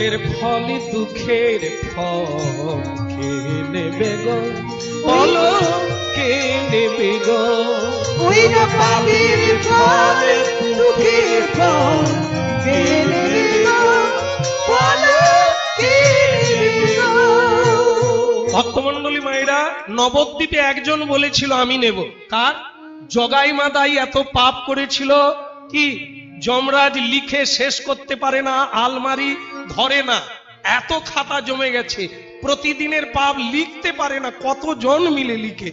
পাপের ফল দুঃখের ফল কে নেবে গো, বলো কে নেবে গো? ওই না পাপের ফল দুঃখের ফল কে নেবে গো, বলো কে নেবে গো? ভক্তমন্ডলী মায়েরা, নবদ্বীপে একজন বলেছিল আমি নেব। কার? জগাই মাদাই এত পাপ করেছিল কি যমরাজ লিখে শেষ করতে পারে না, আলমারি ধরে না, এত খাতা জমে গেছে, প্রতিদিনের পাপ লিখতে পারে না, কতজন মিলে লিখে।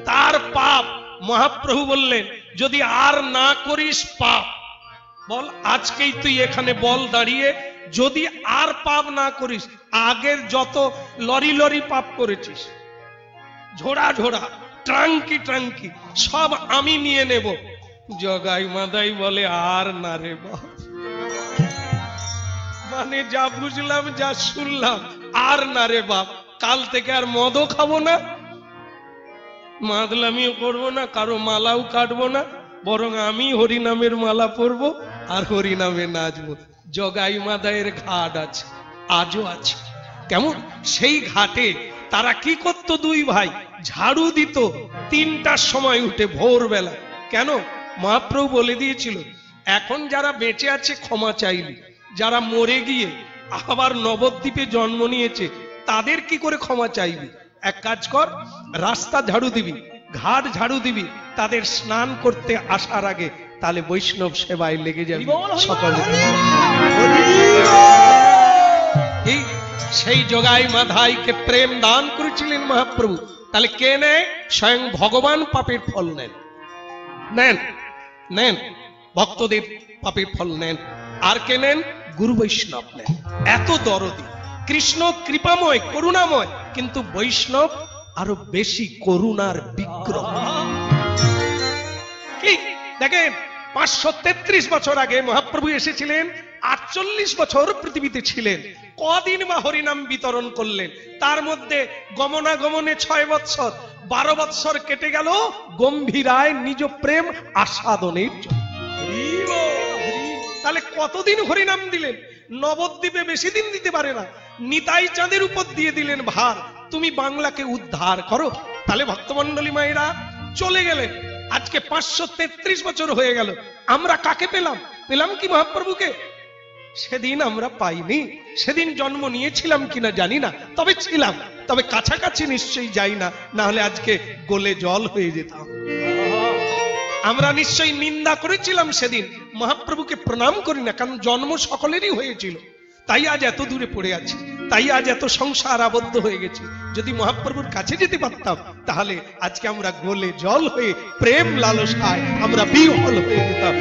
তার পাপ মহাপ্রভু বললেন যদি আর না করিস পাপ, বল আজকেই তুই এখানে বল দাঁড়িয়ে, যদি আর পাপ না করিস, আগের যত লরি লরি পাপ করেছিস, ঝোড়া ঝোড়া ট্রাঙ্কি ট্রাঙ্কি সব আমি নিয়ে নেব। জগাই মাদাই বলে আর না রে বাপ, মানে যা বুঝলাম যা শুনলাম আর না রে বাপ, কাল থেকে আর মদও খাবো না, মাদলামিও করবো না, কারো মালাও কাটবো না, বরং আমি হরিনামের মালা পরবো আর হরিনামে নাচবো। জগাই মাদাইয়ের ঘাট আছে, আজও আছে। কেমন? সেই ঘাটে তারা কি করতো? দুই ভাই ঝাড়ু দিত 3টার সময় উঠে ভোরবেলা। কেন? মহাপ্রভু বলে দিয়েছিল এখন যারা বেঁচে আছে ক্ষমা চাইলি, যারা মরে গিয়ে আবার নবদ্বীপে জন্ম নিয়েছে তাদের কি করে ক্ষমা চাইবি? এক কাজ কর, রাস্তা ঝাড়ু দিবি, ঘাট ঝাড়ু দিবি, তাদের স্নান করতে আসার আগে, তাহলে বৈষ্ণব সেবায় লেগে যাবে সকলে। সেই জগাই মাধাইকে প্রেম দান করেছিলেন মহাপ্রভু। তাহলে কে নেয়? স্বয়ং ভগবান পাপের ফল নেন, নেন নেন, ভক্তদের পাপের ফল নেন। আর কে নেন? গুরু বৈষ্ণব নেন। এত দরদি কৃষ্ণ, কৃপাময় করুণাময়, কিন্তু বৈষ্ণব আরো বেশি করুণার বিগ্রহ। কি দেখেন, 533 বছর আগে মহাপ্রভু এসেছিলেন, 48 বছর পৃথিবীতে ছিলেন, কদিন বা হরিনাম বিতরণ করলেন? তার মধ্যে গমনাগমনে 6 বৎসর, 12 বৎসর কেটে গেল গম্ভীরায় নিজ প্রেম আস্বাদনের জন্য। তাহলে কতদিন হরিনাম দিলেন? নবদ্বীপে বেশি দিন দিতে পারে না, নিতাই চাঁদের উপর দিয়ে দিলেন ভার, তুমি বাংলাকে উদ্ধার করো। তাহলে ভক্তমন্ডলী মায়েরা চলে গেলেন। আজকে 533 বছর হয়ে গেল, আমরা কাকে পেলাম? পেলাম কি মহাপ্রভুকে? সেদিন আমরা পাইনি। সেদিন জন্ম নিয়েছিলাম কিনা জানি না, তবে ছিলাম, তবে কাছাকাছি নিশ্চয়ই যাই না, না হলে আজকে গলে জল হয়ে যেতাম। আমরা নিশ্চয়ই নিন্দা করেছিলাম সেদিন, মহাপ্রভুকে প্রণাম করি না, কারণ জন্ম সকলেরই হয়েছিল, তাই আজ এত দূরে পড়ে আছি, তাই আজ এত সংসার আবদ্ধ হয়ে গেছে। যদি মহাপ্রভুর কাছে যেতে পারতাম, তাহলে আজকে আমরা গলে জল হয়ে প্রেম লালসায় আমরা বিহ্বল হয়ে যেতাম।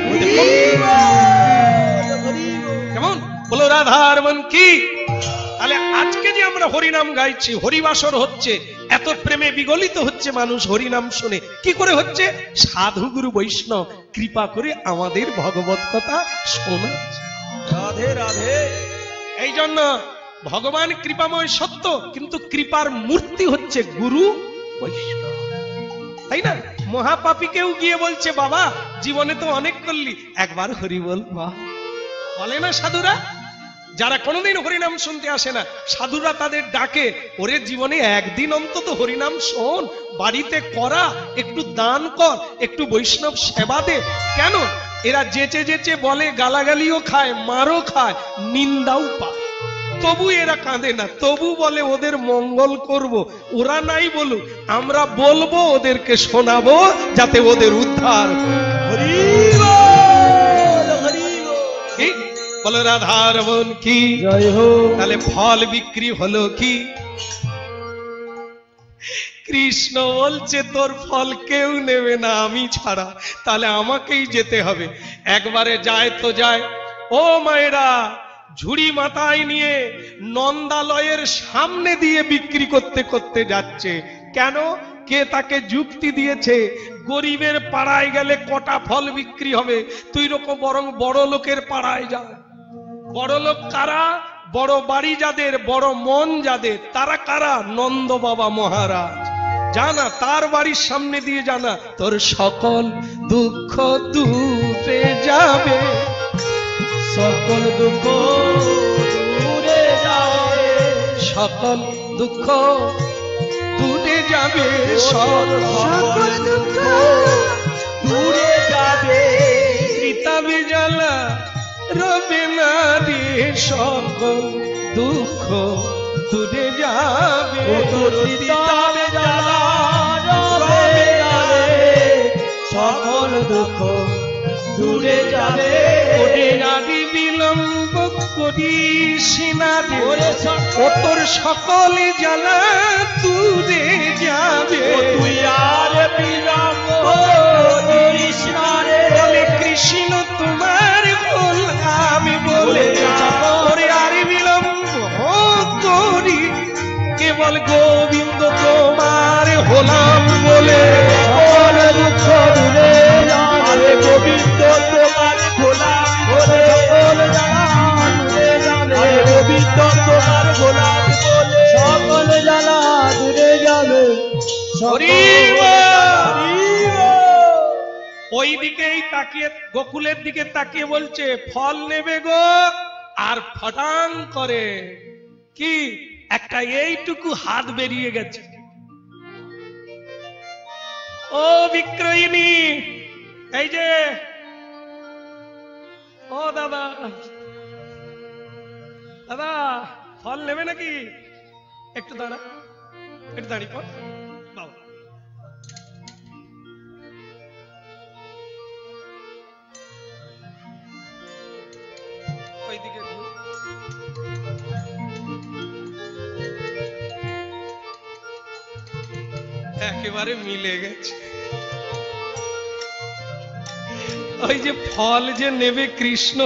কেমন? বলো রাধার মন কি? তাহলে আজকে যে আমরা হরিনাম গাইছি, হরিবাসর হচ্ছে, এত প্রেমে বিগলিত হচ্ছে মানুষ হরিনাম শুনে, কি করে হচ্ছে? সাধু গুরু বৈষ্ণব কৃপা করে আমাদের ভগবত কথা শোনাচ্ছে। রাধে রাধে। এই জন্য ভগবান কৃপাময় সত্য, কিন্তু কৃপার মূর্তি হচ্ছে গুরু বৈষ্ণব, তাই না? মহাপাপীকেও গিয়ে বলছে বাবা জীবনে তো অনেক করলি, একবার হরি বল। বলে না সাধুরা, যারা কোনোদিন হরিনাম শুনতে আসে না, সাধুরা তাদের ডাকে, ওরে জীবনে একদিন অন্তত হরিনাম শোন, বাড়িতে করা, একটু দান কর, একটু বৈষ্ণব সেবা দে। কেন? এরা যেচে যেচে বলে, গালাগালিও খায়, মারও খায়, নিন্দাও পায়, তবু এরা কাঁদে না, তবু বলে ওদের মঙ্গল করব। ওরা নাই বলুক, আমরা বলবো, ওদেরকে শোনাবো, যাতে ওদের উদ্ধার। বলো রাধার মন কি জয় হোক। তাহলে ফল বিক্রি হলো কি? কৃষ্ণ বলছে তোর ফল কেউ নেবে না আমি ছাড়া, তাহলে আমাকেই যেতে হবে। একবারে যায় তো যায়। ও মায়েরা, ঝুড়ি মাথায় নিয়ে নন্দালয়ের সামনে দিয়ে বিক্রি করতে করতে যাচ্ছে। কেন? কে তাকে যুক্তি দিয়েছে, গরিবের পাড়ায় গেলে কটা ফল বিক্রি হবে, তুই রকম বরং বড় লোকের পাড়ায় যা। বড় লোক কারা? বড় বাড়ি যাদের, বড় মন যাদের, তারা কারা? নন্দ বাবা মহারাজ। জানা তার বাড়ির সামনে দিয়ে জানা, তোর সকল দুঃখ দূরে যাবে, সকল দুঃখ দূরে সকল দুঃখ দূরে যাবে, সকল দুঃখ দূরে যাবে, পিতাবে জ্বালা রবে না রে, সকল দুঃখ দূরে যাবে, ও তোর পিতাবে জ্বালা রবে না রে, সকল দুঃখ দূরে যাবে। ওরে নারী বিলম্ব করিস না রে, ও তোর সকল জ্বালা দূরে যাবে, ও তুই আর বিলম্ব করিস না রে, বলে কৃষ্ণ তোমার গোলাম বলে, ওরে আর বিলম্ব করি, কেবল গোবিন্দ তোমার হলাম বলে, সকল দুঃখ দূরে যাবে, গোবিন্দ তোমার গোলাম বলে, সকল জ্বালা দূরে যাবে, গোবিন্দ তোমার গোলাম বলে, সকল জ্বালা দূরে যাবে। হরি ওই দিকেই তাকিয়ে, গোকুলের দিকে তাকিয়ে বলছে ফল নেবে গো, আর ফটাং করে কি একটা এইটুকু হাত বেরিয়ে গেছে। ও বিক্রয়িনী, এই যে ও দাদা, দাদা ফল নেবে নাকি? একটু দাঁড়া, একটু দাঁড়িয়ে পড় বাবা। ওইদিকে ঘুর। একেবারে মিলে গেছে। ওই যে ফল যে নেবে কৃষ্ণ,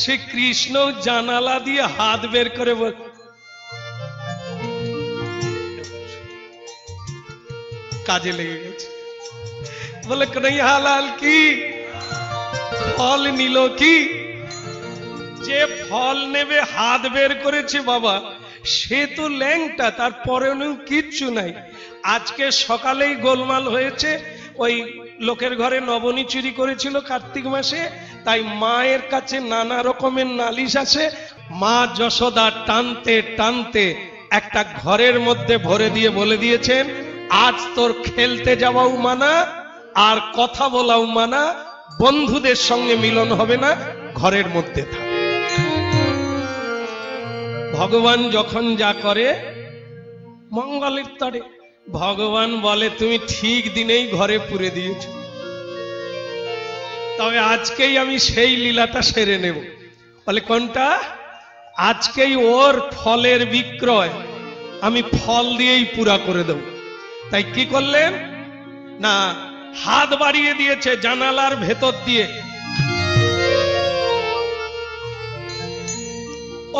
সে কৃষ্ণ জানালা দিয়ে হাত বের করে কাজে লেগে গেছে। বলে কন্হैया लाल কি ফল নিল কি? যে ফল নেবে হাত বের করেছে বাবা, সে তো ল্যাংটা, তার পরনেও কিচ্ছু নাই। আজকে সকালেই গোলমাল হয়েছে, ওই লোকের ঘরে নবনী চুরি করেছিল কার্তিক মাসে, তাই মায়ের কাছে নানা রকমের নালিশ আছে। মা যশোদা টানতে টানতে একটা ঘরের মধ্যে ভরে দিয়ে বলে দিয়েছেন, আজ তোর খেলতে যাওয়াও মানা, আর কথা বলাও মানা, বন্ধুদের সঙ্গে মিলন হবে না, ঘরের মধ্যে থাক। ভগবান যখন যা করে মঙ্গলের তরে, ভগবান বলে তুমি ঠিক দিনেই ঘরে পুরে দিয়েছ, তবে আজকেই আমি সেই লীলাটা সেরে নেব। বলে কোনটা? আজকেই ওর ফলের বিক্রয় আমি ফল দিয়েই পুরা করে দেব। তাই কি করলেন না, হাত বাড়িয়ে দিয়েছে জানালার ভেতর দিয়ে।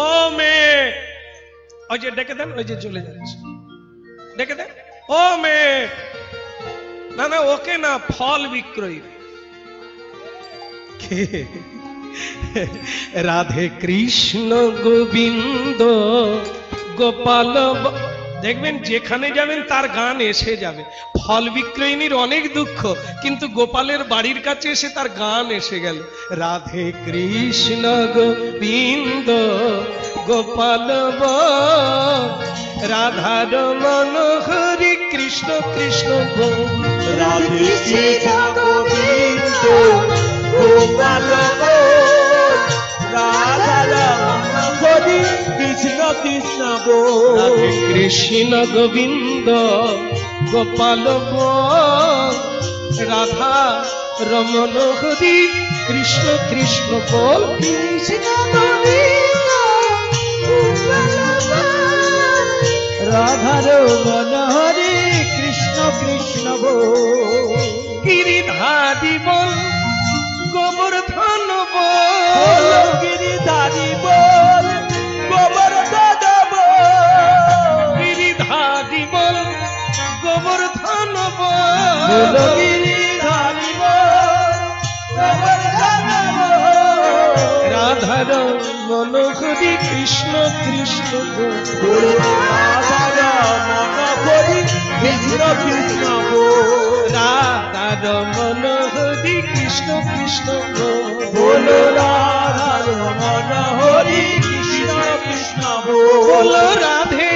ও মেয়ে, ওই যে ডেকে দেন, ওই যে চলে যাচ্ছে, ডেকে দেন, ও মেয়ে। না না, ওকে না, ফল বিক্রয়ী। রাধে কৃষ্ণ গোবিন্দ গোপাল, দেখবেন যেখানে যাবেন তার গান এসে যাবে। ফল বিক্রয়িনীর অনেক দুঃখ, কিন্তু গোপালের বাড়ির কাছে এসে তার গান এসে গেল। রাধে কৃষ্ণ গোবিন্দ গোপাল, রাধা রমন হরি কৃষ্ণ কৃষ্ণ, রাধে কৃষ্ণ গোবিন্দ গোপাল, রাধা রমন হরি কৃষ্ণ কৃষ্ণ, রাধে কৃষ্ণ গোবিন্দ গোপাল, রাধা রমন হরি কৃষ্ণ কৃষ্ণ বল। কৃষ্ণ গোবিন্দ রাধা রমন হরি কৃষ্ণ কৃষ্ণ গিরিধারী বল গোবর্ধন বল, গিরিধারী বল গোবর্ধন বল, গিরিধারী বল গোবর্ধন বল, গিরিধারী বল গোবর্ধন বল, রাধার মন হরি কৃষ্ণ কৃষ্ণ বল, রাধা রমন হরি কৃষ্ণ কৃষ্ণ বল, রাধার মন হরি কৃষ্ণ কৃষ্ণ বল, রাধা রমন হরি কৃষ্ণ কৃষ্ণ বল, বল, রাধে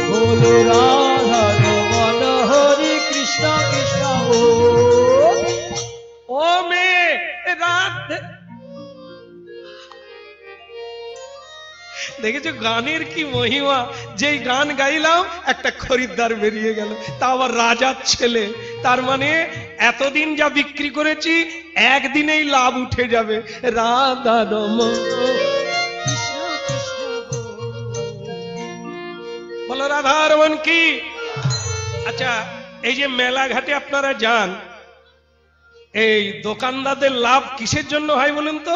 বলে রাধা রমন হরে কৃষ্ণ কৃষ্ণ বল। ও মেয়ে রাধে, দেখেছো গানের কি মহিমা, যেই গান গাইলাম একটা খরিদ্দার বেরিয়ে গেল, তা আবার রাজার ছেলে। তার মানে এতদিন যা বিক্রি করেছি একদিনেই লাভ উঠে যাবে। রাধা রমন কৃষ্ণ কৃষ্ণ বলো রাধা রমন কি। আচ্ছা, এই যে মেলাঘাটে আপনারা যান, এই দোকানদারদের লাভ কিসের জন্য হয় বলুন তো?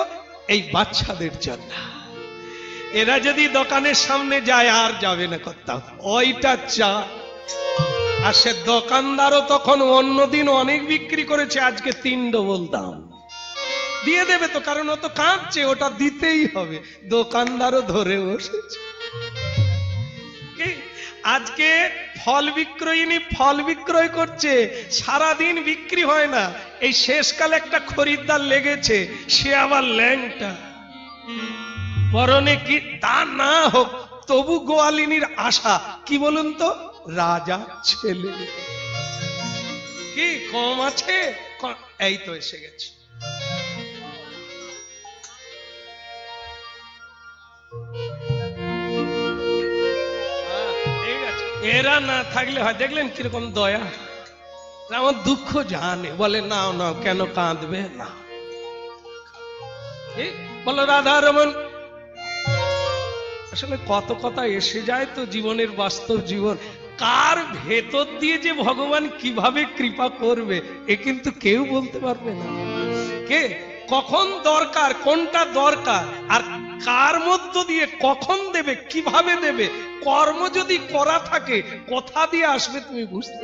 এই বাচ্চাদের জন্য। এরা যদি দোকানের সামনে যায় আর যাবে না কোথাও, ওইটা চা। আর সে দোকানদারও তখন অন্যদিন অনেক বিক্রি করেছে, আজকে 3 ডবল দাম দিয়ে দেবে তো, কারণ ও তো কাঁদছে, ওটা দিতেই হবে। দোকানদারও ধরে বসেছে। কি আজকে ফল বিক্রয়িনী ফল বিক্রয় করছে, সারাদিন বিক্রি হয় না, এই শেষকালে একটা খরিদ্দার লেগেছে, সে আবার ল্যাংটা, পরনে কি তা না হোক, তবু গোয়ালিনীর আশা কি বলুন তো? রাজা ছেলে। কি কম আছে? এই তো এসে গেছে। এরা না থাকলে হয়, দেখলেন কিরকম দয়া, আমার দুঃখ জানে, বলে নাও নাও, কেন কাঁদবে না। বলো রাধা রমন। আসলে কত কথা এসে যায় তো জীবনের, বাস্তব জীবন, কার ভেতর দিয়ে যে ভগবান কিভাবে কৃপা করবে এ কিন্তু কেউ বলতে পারবে না। কে কখন দরকার, কোনটা দরকার, আর কার মধ্য দিয়ে কখন দেবে, কিভাবে দেবে, কর্ম যদি করা থাকে কোথা দিয়ে আসবে তুমি বুঝতে।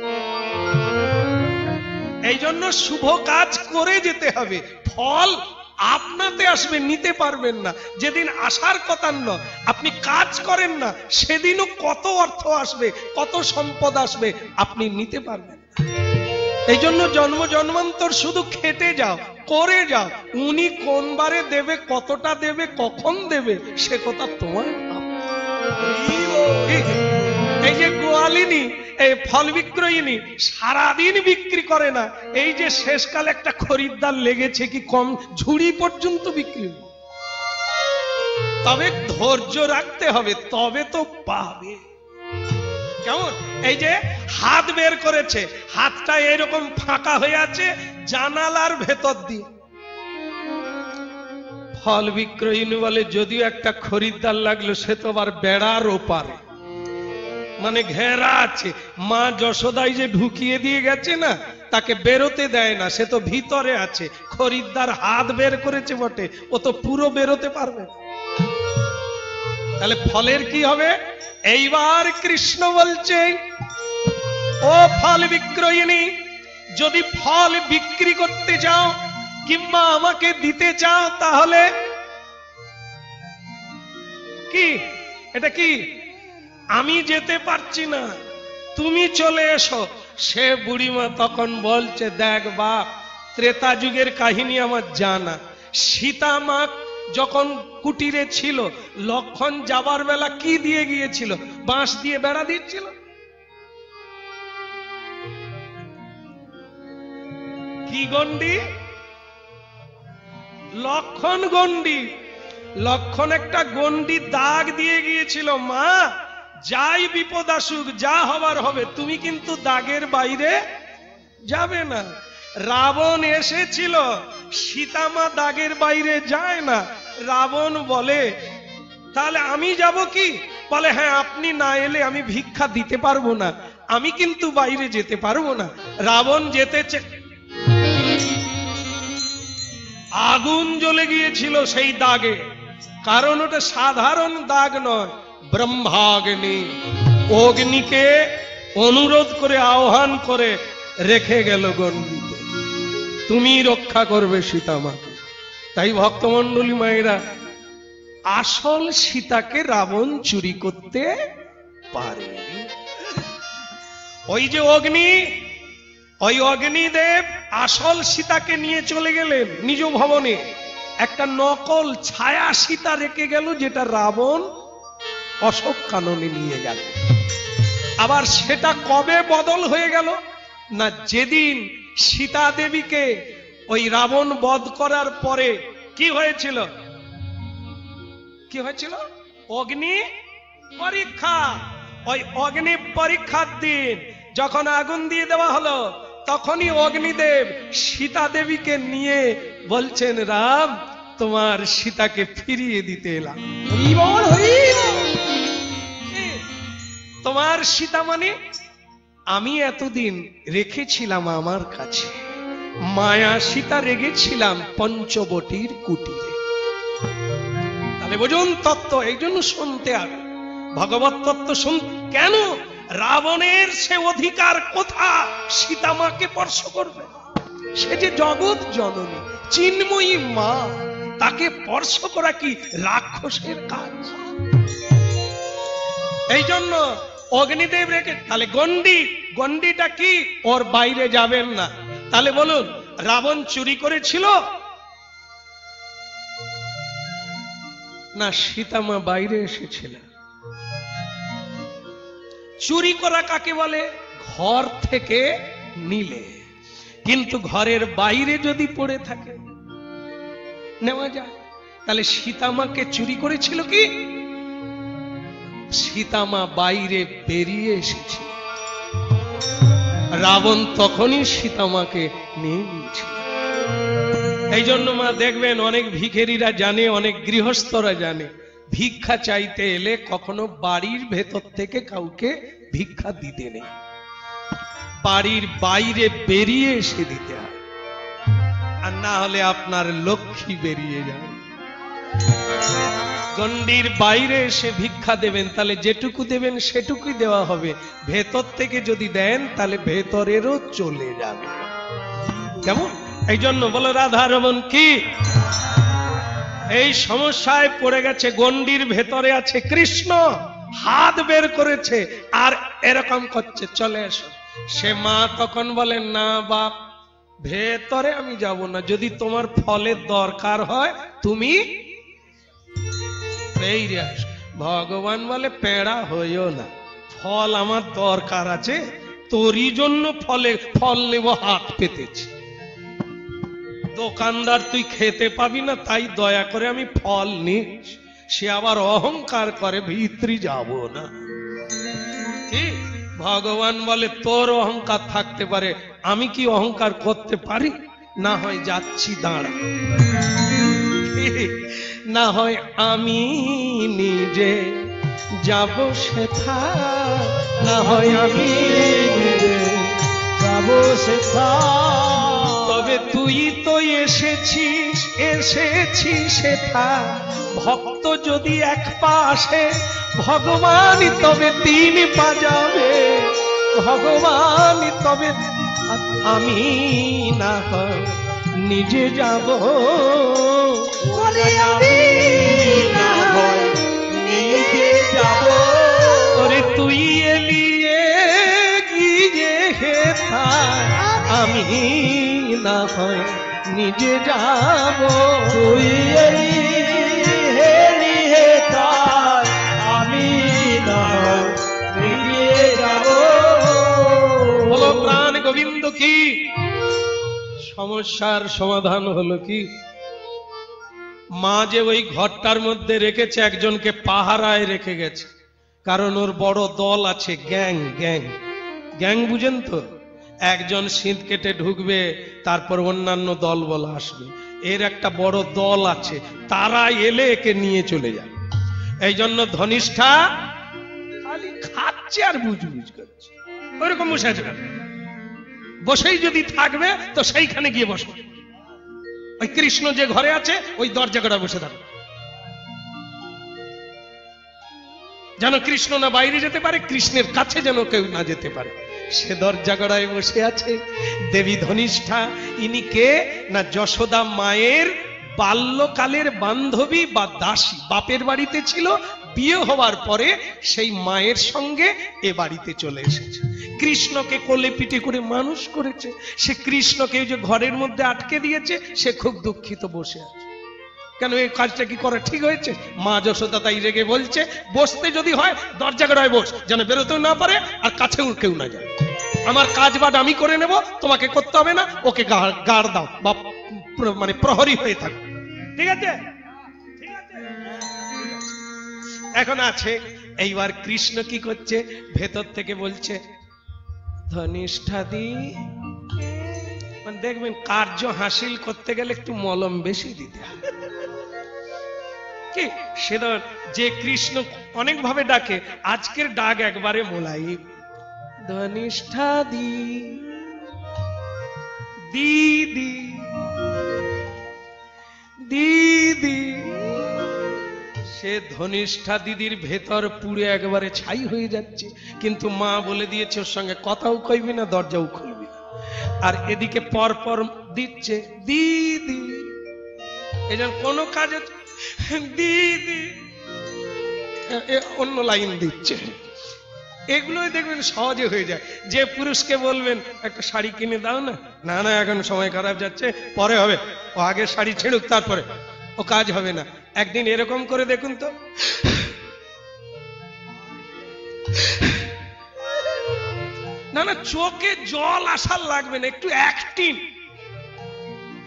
এই জন্য শুভ কাজ করে যেতে হবে, ফল আপনাতে আসবে, নিতে পারবেন না। যেদিন আসার কথা নয়, আপনি কাজ করেন না, সেদিনও কত অর্থ আসবে, কত সম্পদ আসবে, আপনি নিতে পারবেন না। এই জন্য জন্ম জন্মান্তর শুধু খেটে যাও, করে যাও। উনি কোন বারে দেবে, কতটা দেবে, কখন দেবে, সে কথা তোমার। এই যে গোয়ালিনী, এই ফল বিক্রয়িনী সারাদিন বিক্রি করে না, এই যে শেষকালে একটা খরিদ্দার লেগেছে, কি কম, ঝুড়ি পর্যন্ত বিক্রি। তবে ধৈর্য রাখতে হবে, তবে তো পাবে। কেমন? এই যে হাত বের করেছে, হাতটা এরকম ফাঁকা হয়ে আছে জানালার ভেতর দিয়ে। ফল বিক্রয়িনী বলে যদিও একটা খরিদ্দার লাগলো, সে তো আবার বেড়ার ওপারে, মানে ঘেরা আছে। মা যশোদাই যে ঢুকিয়ে দিয়ে গেছে না, তাকে বেরোতে দেয় না, সে তো ভিতরে আছে। খরিদ্দার হাত বের করেছে বটে, ও তো পুরো বেরোতে পারবে না। তাহলে ফলের কি হবে? এইবার কৃষ্ণ বলছে, ও ফল বিক্রয়িনী, যদি ফল বিক্রি করতে চাও কিংবা আমাকে দিতে চাও, তাহলে কি, এটা কি, আমি যেতে পারছি না, তুমি চলে এসো। সে বুড়িমা তখন বলছে, দেখ বাপ, ত্রেতা যুগের কাহিনী আমার জানা। সীতা মা যখন কুটিরে ছিল, লক্ষণ যাবার বেলা কি দিয়ে গিয়েছিল? বাঁশ দিয়ে বেড়া দিচ্ছিল। কি গন্ডি? লক্ষণ গন্ডি। লক্ষণ একটা গন্ডি দাগ দিয়ে গিয়েছিল, মা যাই বিপদ আসুক, যা হবার হবে, তুমি কিন্তু দাগের বাইরে যাবে না। রাবণ এসেছিল, সীতামা দাগের বাইরে যায় না। রাবণ বলে, তাহলে আমি যাব কি? বলে, হ্যাঁ, আপনি না এলে আমি ভিক্ষা দিতে পারবো না, আমি কিন্তু বাইরে যেতে পারবো না। রাবণ যেতেছে, আগুন জ্বলে গিয়েছিল সেই দাগে, কারণ ওটা সাধারণ দাগ নয়, ব্রহ্মাগ্নি। অগ্নিকে অনুরোধ করে, আহ্বান করে রেখে গেল গণ্ডিতে, তুমি রক্ষা করবে সীতামাকে। তাই ভক্তমণ্ডলী মায়েরা, আসল সীতাকে রাবণ চুরি করতে পারে। ওই যে অগ্নি, ওই অগ্নিদেব আসল সীতাকে নিয়ে চলে গেলেন নিজ ভবনে, একটা নকল ছায়া সীতা রেখে গেল, যেটা রাবণ অশোক কাননে নিয়ে গেল। আবার সেটা কবে বদল হয়ে গেল না, যেদিন সীতা দেবীকে ওই রাবণ বধ করার পরে কি হয়েছিল, কি হয়েছিল? অগ্নি পরীক্ষা। ওই অগ্নি পরীক্ষার দিন যখন আগুন দিয়ে দেওয়া হলো, তখনই অগ্নিদেব সীতা দেবীকে নিয়ে বলছেন, রাম তোমার সীতাকে ফিরিয়ে দিতে এলাম। তোমার সীতা মানে আমি এতদিন রেখেছিলাম আমার কাছে, মায়া সীতা রেখেছিলাম পঞ্চবটির কুটিরে। তাহলে বুঝুন তত্ত্ব, এই জন্য শুনতে হবে ভগবত তত্ত্ব। শুন কেন? রাবণের সে অধিকার কোথা সীতা মাকে স্পর্শ করবে? সে যে জগৎ জননী চিন্ময়ী মা, তাকে স্পর্শ করা কি রাক্ষসের কাজ? এই জন্য অগ্নিদেব রেখে, তাহলে গন্ডিটা কি? ওর বাইরে যাবেন না। তাহলে বলুন, রাবণ চুরি করেছিল না সীতামা বাইরে এসেছিল? চুরি করা কাকে বলে? ঘর থেকে নিলে, কিন্তু ঘরের বাইরে যদি পড়ে থাকে নেওয়া যায়। তাহলে সীতামাকে চুরি করেছিল কি? সীতামা বাইরে বেরিয়ে এসেছিল, রাবণ তখনই সীতামাকে নিয়ে নিয়েছিল। এই জন্য মা দেখবেন অনেক ভিখারিরা জানে, অনেক গৃহস্থরা জানে, ভিক্ষা চাইতে এলে কখনো বাড়ির ভেতর থেকে কাউকে ভিক্ষা দিতে নেই, বাড়ির বাইরে বেরিয়ে এসে দিতে হয়, আর না হলে আপনার লক্ষ্মী বেরিয়ে যাবে। গণ্ডির বাইরে এসে ভিক্ষা দেবেন, তাহলে যেটুকু দেবেন সেটুকুই দেওয়া হবে। ভেতর থেকে যদি দেন তাহলে ভেতরেরও চলে যাবে। কেমন? এই জন্য বলো রাধা রমন কি? এই সমস্যায় পড়ে গেছে, গণ্ডির ভেতরে আছে কৃষ্ণ, হাত বের করেছে আর এরকম করছে, চলে এসো। সে মা তখন বলে, না বাপ, ভেতরে আমি যাব না, যদি তোমার ফলের দরকার হয় তুমি ভগবান বলে পেড়া হইও না, ফল আমার দরকার আছে, তোরই জন্য ফল নেব, হাত পেতেছি। দোকানদার তুই খেতে পাবি না, তাই দয়া করে আমি ফল নিস। সে আবার অহংকার করে, ভিতরে যাব না। কি ভগবান বলে, তোর অহংকার থাকতে পারে, আমি কি অহংকার করতে পারি? না হয় যাচ্ছি, দাঁড়া। না হয় আমি নিজে যাব সেথা, না হয় আমি নিজে যাব সেথা, তবে তুই তো এসেছিস সেথা। ভক্ত যদি এক পা আসে, ভগবান তবে তিন পা যাবে, ভগবান তবে। আমি না হয় নিজে যাব, আমি না হয় নিজে যাব। ওরে তুই এলিয়ে গিয়ে হেথা, আমি না হয় নিজে যাব। তুই হেলি হেথা, আমি না হয় নিজে যাব। বলো প্রাণ গোবিন্দ কি? সমস্যার সমাধান হলো কি? মা যে ওই ঘরটার মধ্যে রেখেছে, একজনকে পাহারায় রেখে গেছে, কারণ ওর বড় দল আছে, গ্যাং বুঝেন তো? একজন সিঁধ কেটে ঢুকবে, তারপর অন্যান্য দল বলা আসবে, এর একটা বড় দল আছে, তারা এলে একে নিয়ে চলে যাবে। এই জন্য ধনিষ্ঠা খালি খাচ্ছে আর বুঝবুঝ করছে, ওইরকম বসে আছে। বসেই যদি থাকবে তো সেইখানে গিয়ে বসো। ওই কৃষ্ণ যে ঘরে আছে ওই দরজা করা বসে থাকবে, যেন কৃষ্ণ না বাইরে যেতে পারে, কৃষ্ণের কাছে যেন কেউ না যেতে পারে, সে দরজা গড়ায় বসে আছে। দেবী ধনিষ্ঠা ইনি কে না যশোদা মায়ের বাল্যকালের বান্ধবী বা দাসী, বাপের বাড়িতে ছিল, বিয়ে হওয়ার পরে সেই মায়ের সঙ্গে এ বাড়িতে চলে এসেছে। কৃষ্ণকে কোলে পিঠে করে মানুষ করেছে, সে কৃষ্ণকে যে ঘরের মধ্যে আটকে দিয়েছে, সে খুব দুঃখিত বসে আছে। কেন এই কাজটা কি করা ঠিক হয়েছে? মা যশোদা তাই রেগে বলছে, বসতে যদি হয় দরজা গড়ায় বস, যেন বেরোতেও না পারে আর কাছেও কেউ না যায়। আমার কাজ বাদ আমি করে নেব, তোমাকে করতে হবে না। ওকে গাড় দাও বা মানে প্রহরী হয়ে থাকো, ঠিক আছে? এখন আছে। এইবার কৃষ্ণ কি করছে, ভেতর থেকে বলছে ধনিষ্ঠাদি, মানে দেখবেন কার্য হাসিল করতে গেলে একটু মলম বেশি দিতে হয়। কি সেটা যে কৃষ্ণ অনেক ভাবে ডাকে, আজকের ডাক একবারে মোলাই। ধনিষ্ঠাদি দিদি দিদি, সে ধনিষ্ঠা দিদির ভেতর পুড়ে একবারে ছাই হয়ে যাচ্ছে, কিন্তু মা বলে দিয়েছে ওর সঙ্গে কথাও কইবি না, দরজাও খুলবি না। আর এদিকে পর পর দিচ্ছে দিদি, এই জন্য কোনো কাজে দিদি অন্য লাইন দিচ্ছে। এগুলোই দেখবেন সহজে হয়ে যায়। যে পুরুষকে বলবেন একটা শাড়ি কিনে দাও না, না না এখন সময় খারাপ যাচ্ছে, পরে হবে, ও আগে শাড়ি ছেড়ুক তারপরে, ও কাজ হবে না। একদিন এরকম করে দেখুন তো, না না চোখে জল আসার লাগবে না, একটু অ্যাক্টিং,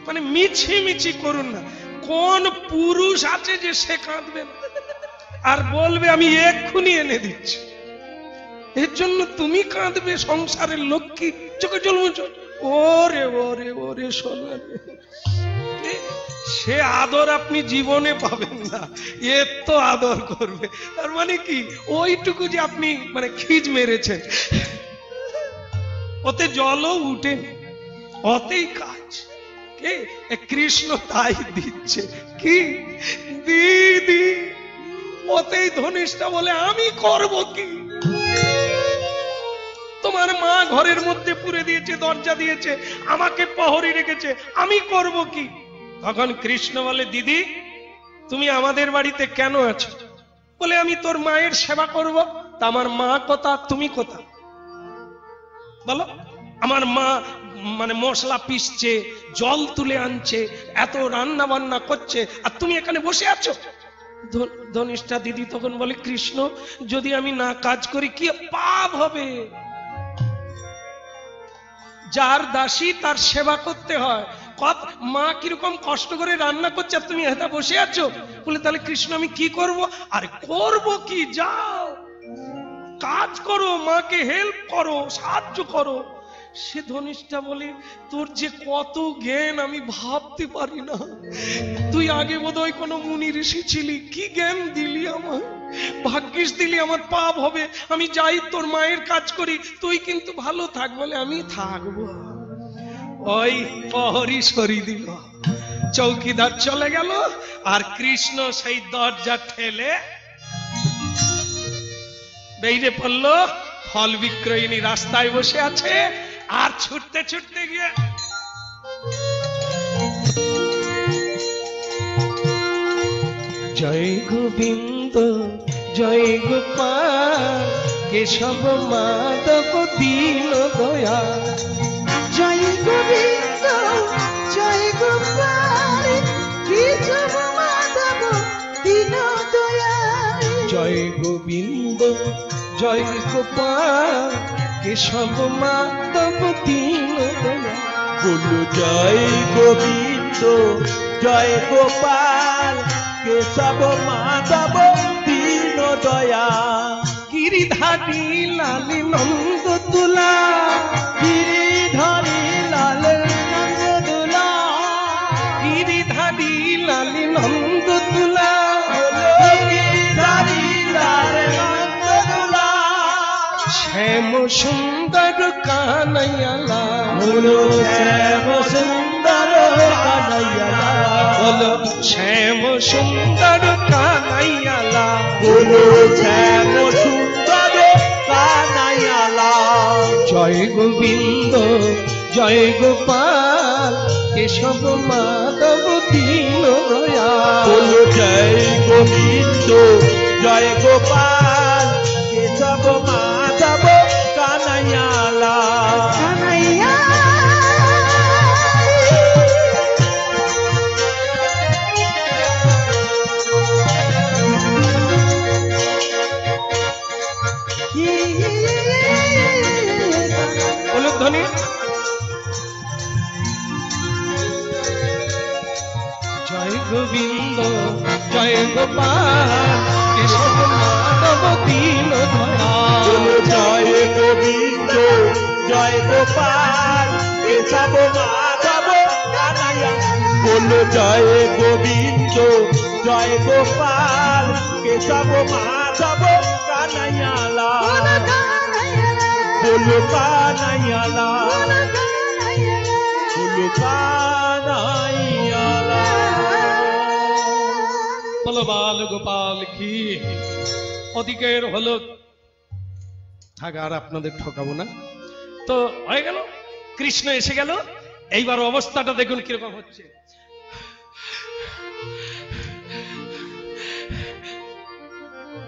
মানে মিছি মিছি করুন না। কোন পুরুষ আছে যে সে কাঁদবে না আর বলবে আমি এক্ষুনি এনে দিচ্ছি? এর জন্য তুমি কাঁদবে সংসারের লক্ষ্মী, চোখে জল মুছো, ওরে ওরে ওরে সোনা, সে আদর আপনি জীবনে পাবেন না, এর তো আদর করবে। তার মানে কি, ওইটুকু যে আপনি মানে খিজ মেরেছেন, ওতে জলও উঠেন, ওতেই কাজ। কৃষ্ণ তাই দিচ্ছে কি দিদি, ওতেই ধনিষ্ঠা বলে আমি করব কি? তোমার মা ঘরের মধ্যে পুরে দিয়েছে, দরজা দিয়েছে, আমাকে প্রহরী রেখেছে, আমি করব কি? তখন কৃষ্ণ বলে দিদি তুমি আমাদের বাড়িতে কেন আছো? বলে আমি তোর মায়ের সেবা করব। তা আমার মা কোথা, তুমি কোথা বলো? আমার মা মানে মশলা পিসছে, জল তুলে আনছে, এত রান্না বান্না করছে, আর তুমি এখানে বসে আছো। ধনিষ্ঠা দিদি তখন বলে কৃষ্ণ যদি আমি না কাজ করি কি পাপ হবে? যার দাসী তার সেবা করতে হয়। মা কিরকম কষ্ট করে রান্না করছে আর তুমি এটা বসে আছো। বলে তাহলে কৃষ্ণ আমি কি করব? আরে করব কি, যাও কাজ করো, মাকে হেল্প করো, সাহায্য করো। সে ধনিষ্ঠা বলে তোর যে কত জ্ঞান আমি ভাবতে পারি না। তুই আগে বোধহয় কোনো মুনি ঋষি ছিলি, কি জ্ঞান দিলি আমার, ভাগ্যিস দিলি, আমার পাপ হবে, আমি যাই তোর মায়ের কাজ করি, তুই কিন্তু ভালো থাক। বলে আমি থাকবো। ওই প্রহরী সরি দিল, চৌকিদার চলে গেল, আর কৃষ্ণ সেই দরজা ঠেলে বেরিয়ে পড়লো। ফল বিক্রয়িনী রাস্তায় বসে আছে, আর ছুটতে ছুটতে গিয়ে জয় গোবিন্দ জয় গোপাল কেশব মাধব দীন দয়াল। জয় গোবিন্দ জয় গোপাল কেশব মাধব দীন দয়াল। জয় গোবিন্দ জয় গোপাল কেশব মাধব দীন দয়াল। বলো জয় গোবিন্দ জয় গোপাল কেশব মাধব দীন দয়াল। গিরিধারী লাল নন্দ তুলা, গিরিধারী লাল নন্দ তুলা, গিরিধারী লাল নন্দ তুলা, গিরিধারী লাল নন্দ তুলা। শ্যাম সুন্দর কানাইয়ালা, বলো শ্যাম সুন্দর কানাইয়ালা, বলো শ্যাম সুন্দর কানাইয়ালা, বলো শ্যাম সুন্দর কানাইয়ালা। জয় গোবিন্দ জয় গোপাল কেশব মাধব দীন দয়াল। বলো জয় গোবিন্দ জয় গোপাল কেশব মাধব কানাইয়ালা। কানাইয়া উলুধ্বনি। জয় গোবিন্দ জয় গোপাল কেশব মাধব দীন দয়াল। জয় গোবিন্দ জয় গোপাল কেশব মাধব কানাইয়া। বলো জয় গোবিন্দ জয় গোপাল কেশব মাধব কানাইয়া লাল। বলো কানাইয়া লাল, বলো কানাইয়া লাল। বলো বাল গোপাল কি। অধিকের হলো থাক, আর আপনাদের ঠকাবো না। তো হয়ে গেল, কৃষ্ণ এসে গেল। এইবার অবস্থাটা দেখুন কিরকম হচ্ছে।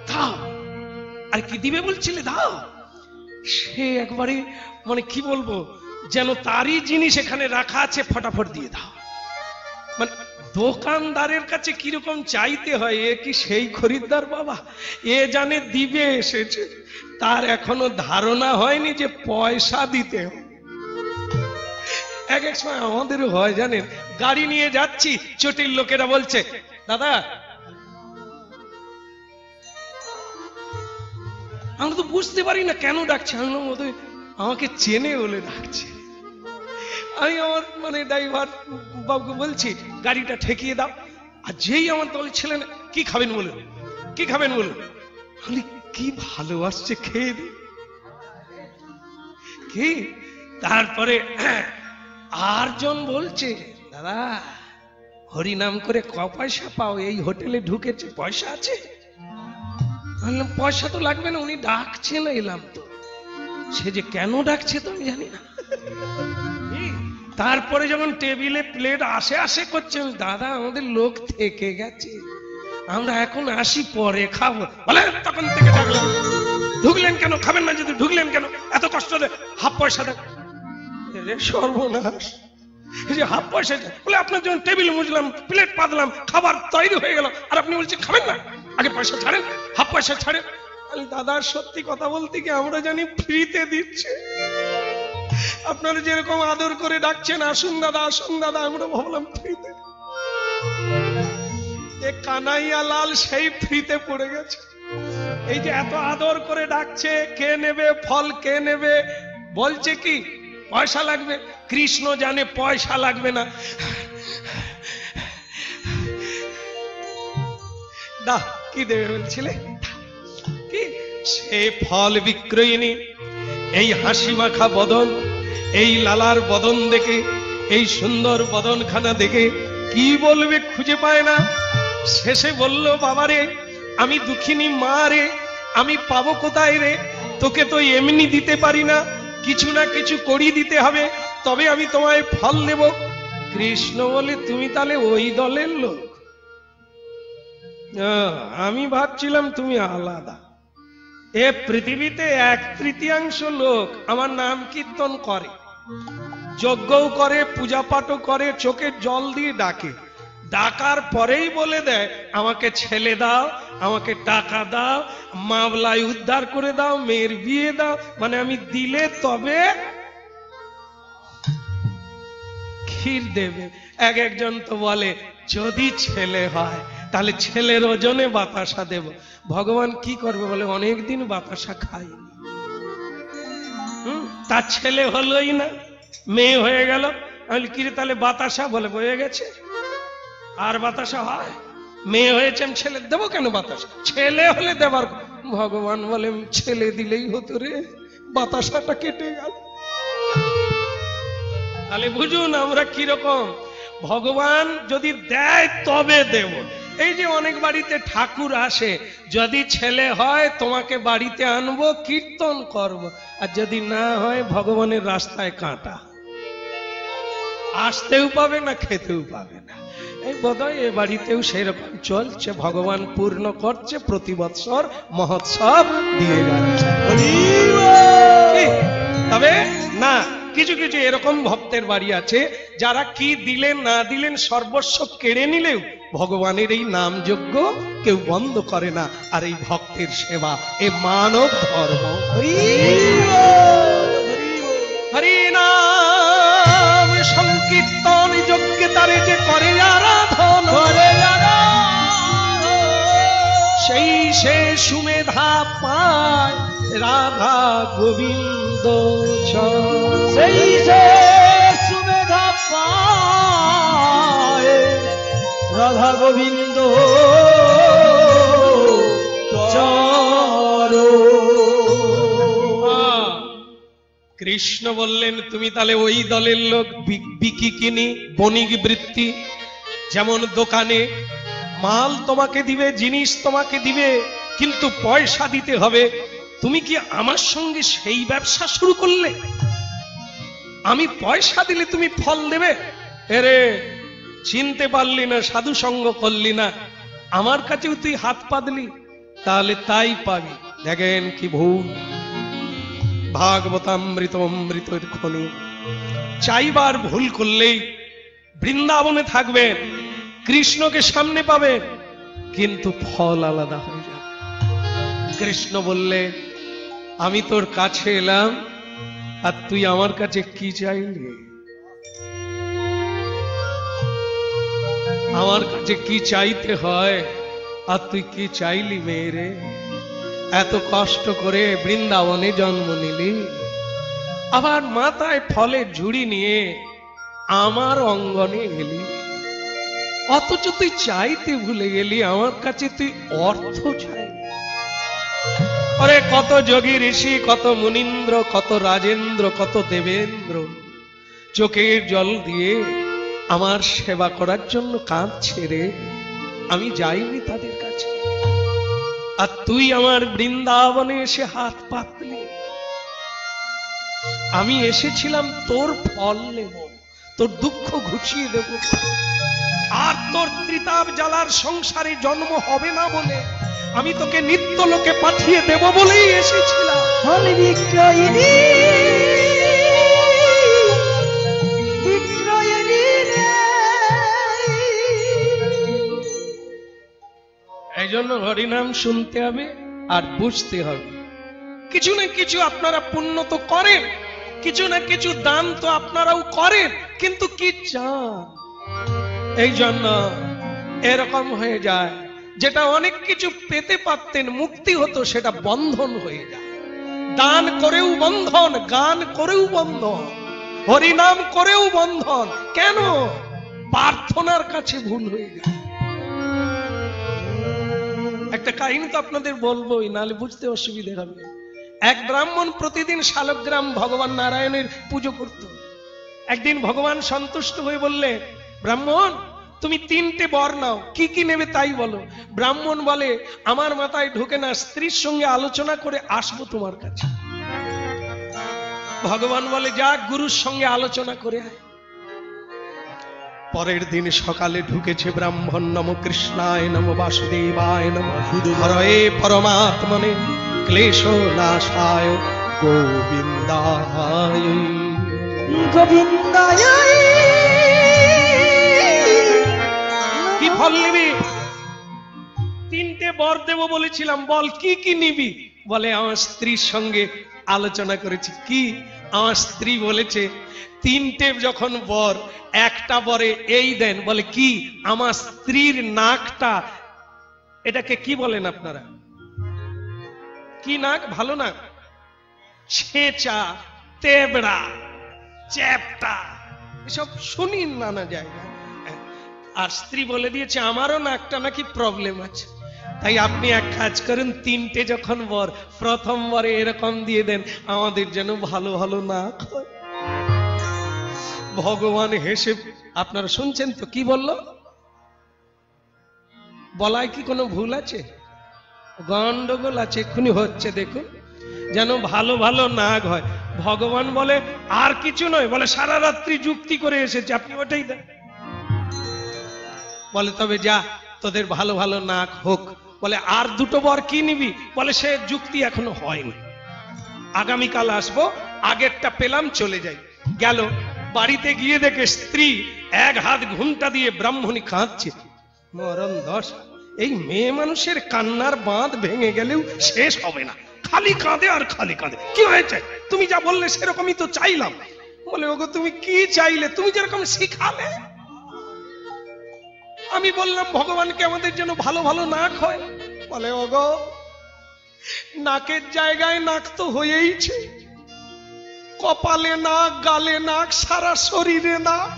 দাও, আর কি দিবে বলছিলে, দাও। সে একবারে মানে কি বলবো, যেন তারই জিনিস এখানে রাখা আছে, ফটাফট দিয়ে দাও। মানে দোকানদারের কাছে কিরকম চাইতে হয়, এ কি সেই খরিদ্দার বাবা? এ জানে দিবে এসেছে, তার এখনো ধারণা হয়নি যে পয়সা দিতে হয়। এক এক সময় আমাদেরও হয় জানেন, গাড়ি নিয়ে যাচ্ছি, চটির লোকেরা বলছে দাদা, আমরা তো বুঝতে পারি না কেন ডাকছে। আমি আমাকে চেনে বলে ডাকছে। আমি আমার মানে ড্রাইভার বাবুকে বলছি গাড়িটা ঠেকিয়ে দাও। আর যেই আমার দলের ছেলে, কি খাবেন বলুন, কি খাবেন বলুন। আমি কি ভালোবাসছে, খেয়ে দি কি। তারপরে আরজন বলছে দাদা হরিনাম করে ক পয়সা পাও, এই হোটেলে ঢুকেছে, পয়সা আছে? বললাম পয়সা তো লাগবে না, উনি ডাকছেন, এলাম তো। সে যে কেন ডাকছে তো আমি জানি না। তারপরে যখন টেবিলে প্লেট আসে আসে করছে, দাদা আমাদের লোক থেকে গেছে, আমরা এখন আসি, পরে খাবো। বলে তখন থেকে ডাকলাম, ঢুকলেন কেন, খাবেন না যদি ঢুকলেন কেন, এত কষ্ট দেয়, হাফ পয়সা দেয়। সর্বনাশ, যে হাফ পয়সা বলে, আপনার যখন টেবিল মুছলাম, প্লেট পাতলাম, খাবার তৈরি হয়ে গেল, আর আপনি বলছেন খাবেন না, আগে পয়সা ছাড়েন, হাফ পয়সা ছাড়েন। দাদার সত্যি কথা বলতে কি আমরা জানি ফ্রিতে দিচ্ছে। আপনারা যেরকম আদর করে ডাকছেন আসুন দাদা, আসুন দাদা, আমরা ভাবলাম ফ্রিতে। কানাইয়া লাল সেই ফ্রিতে পড়ে গেছে। এই যে এত আদর করে ডাকছে, কে নেবে ফল, কে নেবে, বলছে কি পয়সা লাগবে। কৃষ্ণ জানে পয়সা লাগবে না। দা কি দেবে বলছিলে, কি সে ফল বিক্রয়িনী। এই হাসি মাখা বদন, এই লালার বদন দেখে, এই সুন্দর বদনখানা দেখে কি বলবে খুঁজে পায় না। শেষে বলল বাবারে, আমি দুঃখিনী মা রে, আমি পাবো কোথায় রে, তোকে তো এমনি দিতে পারি না, কিছু না কিছু করি দিতে হবে, তবে আমি তোমায় ফল দেব। কৃষ্ণ বলে তুমি তাহলে ওই দলের লোক? আমি ভাবছিলাম তুমি আলাদা। এ পৃথিবীতে 1/3 লোক আমার নাম কীর্তন করে, যজ্ঞও করে, পূজা পাঠও করে, চোখে জল দিয়ে ডাকে। ডাকার পরেই বলে দেয় আমাকে ছেলে দাও, আমাকে টাকা দাও, মামলায় উদ্ধার করে দাও, মেয়ের বিয়ে দাও। মানে আমি দিলে তবে ক্ষীর দেবে। এক একজন তো বলে যদি ছেলে হয় তাহলে ছেলের ওজনে বাতাসা দেব। ভগবান কি করবে বলে, অনেকদিন বাতাসা খাইনি, তার ছেলে হলোই না, মেয়ে হয়ে গেল। আমি কি তাহলে বাতাসা বলে বয়ে গেছে, আর বাতাসা হয়? মেয়ে হয়েছে আমি ছেলে দেবো কেন বাতাসা? ছেলে হলে দেবার। ভগবান বলে ছেলে দিলেই হতো রে, বাতাসাটা কেটে গেল। তাহলে বুঝুন আমরা কিরকম। ভগবান যদি দেয় তবে দেব। এই যে অনেক বাড়িতে ঠাকুর আসে, যদি ছেলে হয় তোমাকে বাড়িতে আনবো, কীর্তন করব, আর যদি না হয় ভগবানের রাস্তায় কাঁটা, আসতেও পাবে না, খেতেও পাবে না। এই বোধহয় এ বাড়িতেও সেই রকম চলছে। ভগবান পূর্ণ করছে, প্রতি বৎসর মহোৎসব দিয়ে যাচ্ছে। তবে না, কিছু কিছু এরকম ভক্তের বাড়ি আছে যারা কি দিলেন না দিলেন সর্বস্ব কেড়ে নিলেও ভগবানের এই নাম যজ্ঞ কেউ বন্ধ করে না। আর এই ভক্তের সেবা এ মানব ধর্ম। হরি নাম সংকীর্তন যজ্ঞে তারে যে করে আরাধন, সেই সে সুমেধা পায় রাধা গোবিন্দ সেই সে সুমেধা পায় রাধা গোবিন্দ কৃষ্ণ বললেন তুমি তাহলে ওই দলের লোক বিকি কিনি বণিক বৃত্তি, যেমন দোকানে মাল তোমাকে দিবে, জিনিস তোমাকে দিবে, কিন্তু পয়সা দিতে হবে। তুমি কি আমার সঙ্গে সেই ব্যবসা শুরু করলে? আমি পয়সা দিলে তুমি ফল দেবে? এরে চিনতে পারলি না, সাধু সঙ্গ করলি না, আমার কাছেও তুই হাত পাতলি, তাহলে তাই পাবি। দেখেন কি ভুল। ভাগবতামৃত অমৃতের খনি। চাইবার ভুল করলেই বৃন্দাবনে থাকবেন, কৃষ্ণকে সামনে পাবেন, কিন্তু ফল আলাদা হয়ে যাবে। কৃষ্ণ বললে আমি তোর কাছে এলাম আর তুই আমার কাছে কি চাইলি? আমার কাছে কি চাইতে হয় আর তুই কি চাইলি মেয়েরে? এত কষ্ট করে বৃন্দাবনে জন্ম নিলি, আবার মাথায় ফলের ঝুড়ি নিয়ে আমার অঙ্গনে এলি, অথচ তুই চাইতে ভুলে গেলি আমার কাছে তুই অর্থ চাইলি। আরে কত যোগী ঋষি, কত মুনীন্দ্র, কত রাজেন্দ্র, কত দেবেন্দ্র চোখের জল দিয়ে আমার সেবা করার জন্য কাঁদছে রে, আমি যাইনি তাদের কাছে, আর তুই আমার বৃন্দাবনে এসে হাত পাতলি। আমি এসেছিলাম তোর ফল নেব, তোর দুঃখ ঘুচিয়ে দেব, আর তোর ত্রিতাপ জ্বালার সংসারে জন্ম হবে না বলে আমি তোকে নিত্য লোকে পাঠিয়ে দেব বলেই এসেছিলাম। ফল বিক্রয়িনী বিক্রয়িনী এই জন্য হরিনাম শুনতে হবে আর বুঝতে হবে। কিছু না কিছু আপনারা পুণ্য তো করেন, কিছু না কিছু দান তো আপনারাও করেন, কিন্তু কি চান? এই জন্য এরকম হয়ে যায়, যেটা অনেক কিছু পেতে পারতেন, মুক্তি হতো, সেটা বন্ধন হয়ে যায়। দান করেও বন্ধন, গান করেও বন্ধন, হরিনাম করেও বন্ধন। কেন? প্রার্থনার কাছে ভুল হয়ে যায়। একটা কাহিনী তো আপনাদের বলবোই, নাহলে বুঝতে অসুবিধা হবে। এক ব্রাহ্মণ প্রতিদিন শালগ্রাম ভগবান নারায়ণের পুজো করত। একদিন ভগবান সন্তুষ্ট হয়ে বললে, ব্রাহ্মণ তুমি 3টে বর নাও, কি কি নেবে তাই বলো। ব্রাহ্মণ বলে, আমার মাথায় ঢোকে না, স্ত্রীর সঙ্গে আলোচনা করে আসবো তোমার কাছে। ভগবান বলে, যা গুরুর সঙ্গে আলোচনা করে আয়। পরের দিন সকালে ঢুকেছে ব্রাহ্মণ, নম কৃষ্ণায় নম বাসুদেবায় নম হরে পরমাত্মনে ক্লেশ নাশায় গোবিন্দায় গোবিন্দায়। কি ফল নিবি? 3টে বর দেব বলেছিলাম, বল কি কি নিবি? বলে, আমার স্ত্রীর সঙ্গে আলোচনা করেছি। কি? আমার স্ত্রী বলেছে 3টে যখন বর, একটা বরে এই দেন। বলে কি? আমার স্ত্রীর নাকটা, এটাকে কি বলেন আপনারা? কি নাক? ভালো নাক? ছেঁচা, তেবড়া, চ্যাপটা, এসব শুনি নানা জায়গায়। আর স্ত্রী বলে দিয়েছে আমারও নাকটা নাকি প্রবলেম আছে, তাই আপনি এক কাজ করেন, 3টে যখন বর, প্রথম বরে এরকম দিয়ে দেন, আমাদের যেন ভালো ভালো নাক হয়। ভগবান হেসে, আপনারা শুনছেন তো কি বলল? বলায় কি কোনো ভুল আছে? গন্ডগোল আছে? এক্ষুনি হচ্ছে, দেখুন, যেন ভালো ভালো নাক হয়। ভগবান বলে আর কিছু নয়, বলে সারা রাত্রি যুক্তি করে এসেছে, আপনি ওটাই দেন। বলে তবে যা, তোদের ভালো ভালো নাক হোক। বলে আর 2টো বর কি নিবি? বলে সে যুক্তি এখনো হয়নি, আগামীকাল আসবো, আগেরটা পেলাম চলে যাই। গেল, বাড়িতে গিয়ে দেখে স্ত্রী এক হাত ঘুমটা দিয়ে ব্রাহ্মণী কাঁদছে। মরণ দশা। এই মেয়ে মানুষের কান্নার বাঁধ ভেঙে গেলেও শেষ হবে না, খালি কাঁদে আর খালি কাঁদে। কি হয়েছে? তুমি যা বললে সেরকমই তো চাইলাম। বলে ওগো তুমি কি চাইলে? তুমি যেরকম শিখালে। আমি বললাম ভগবানকে আমাদের যেন ভালো ভালো নাক হয়। বলে ওগো নাকের জায়গায় নাক তো হয়েইছে, কপালে নাক, গালে নাক, সারা শরীরে নাক।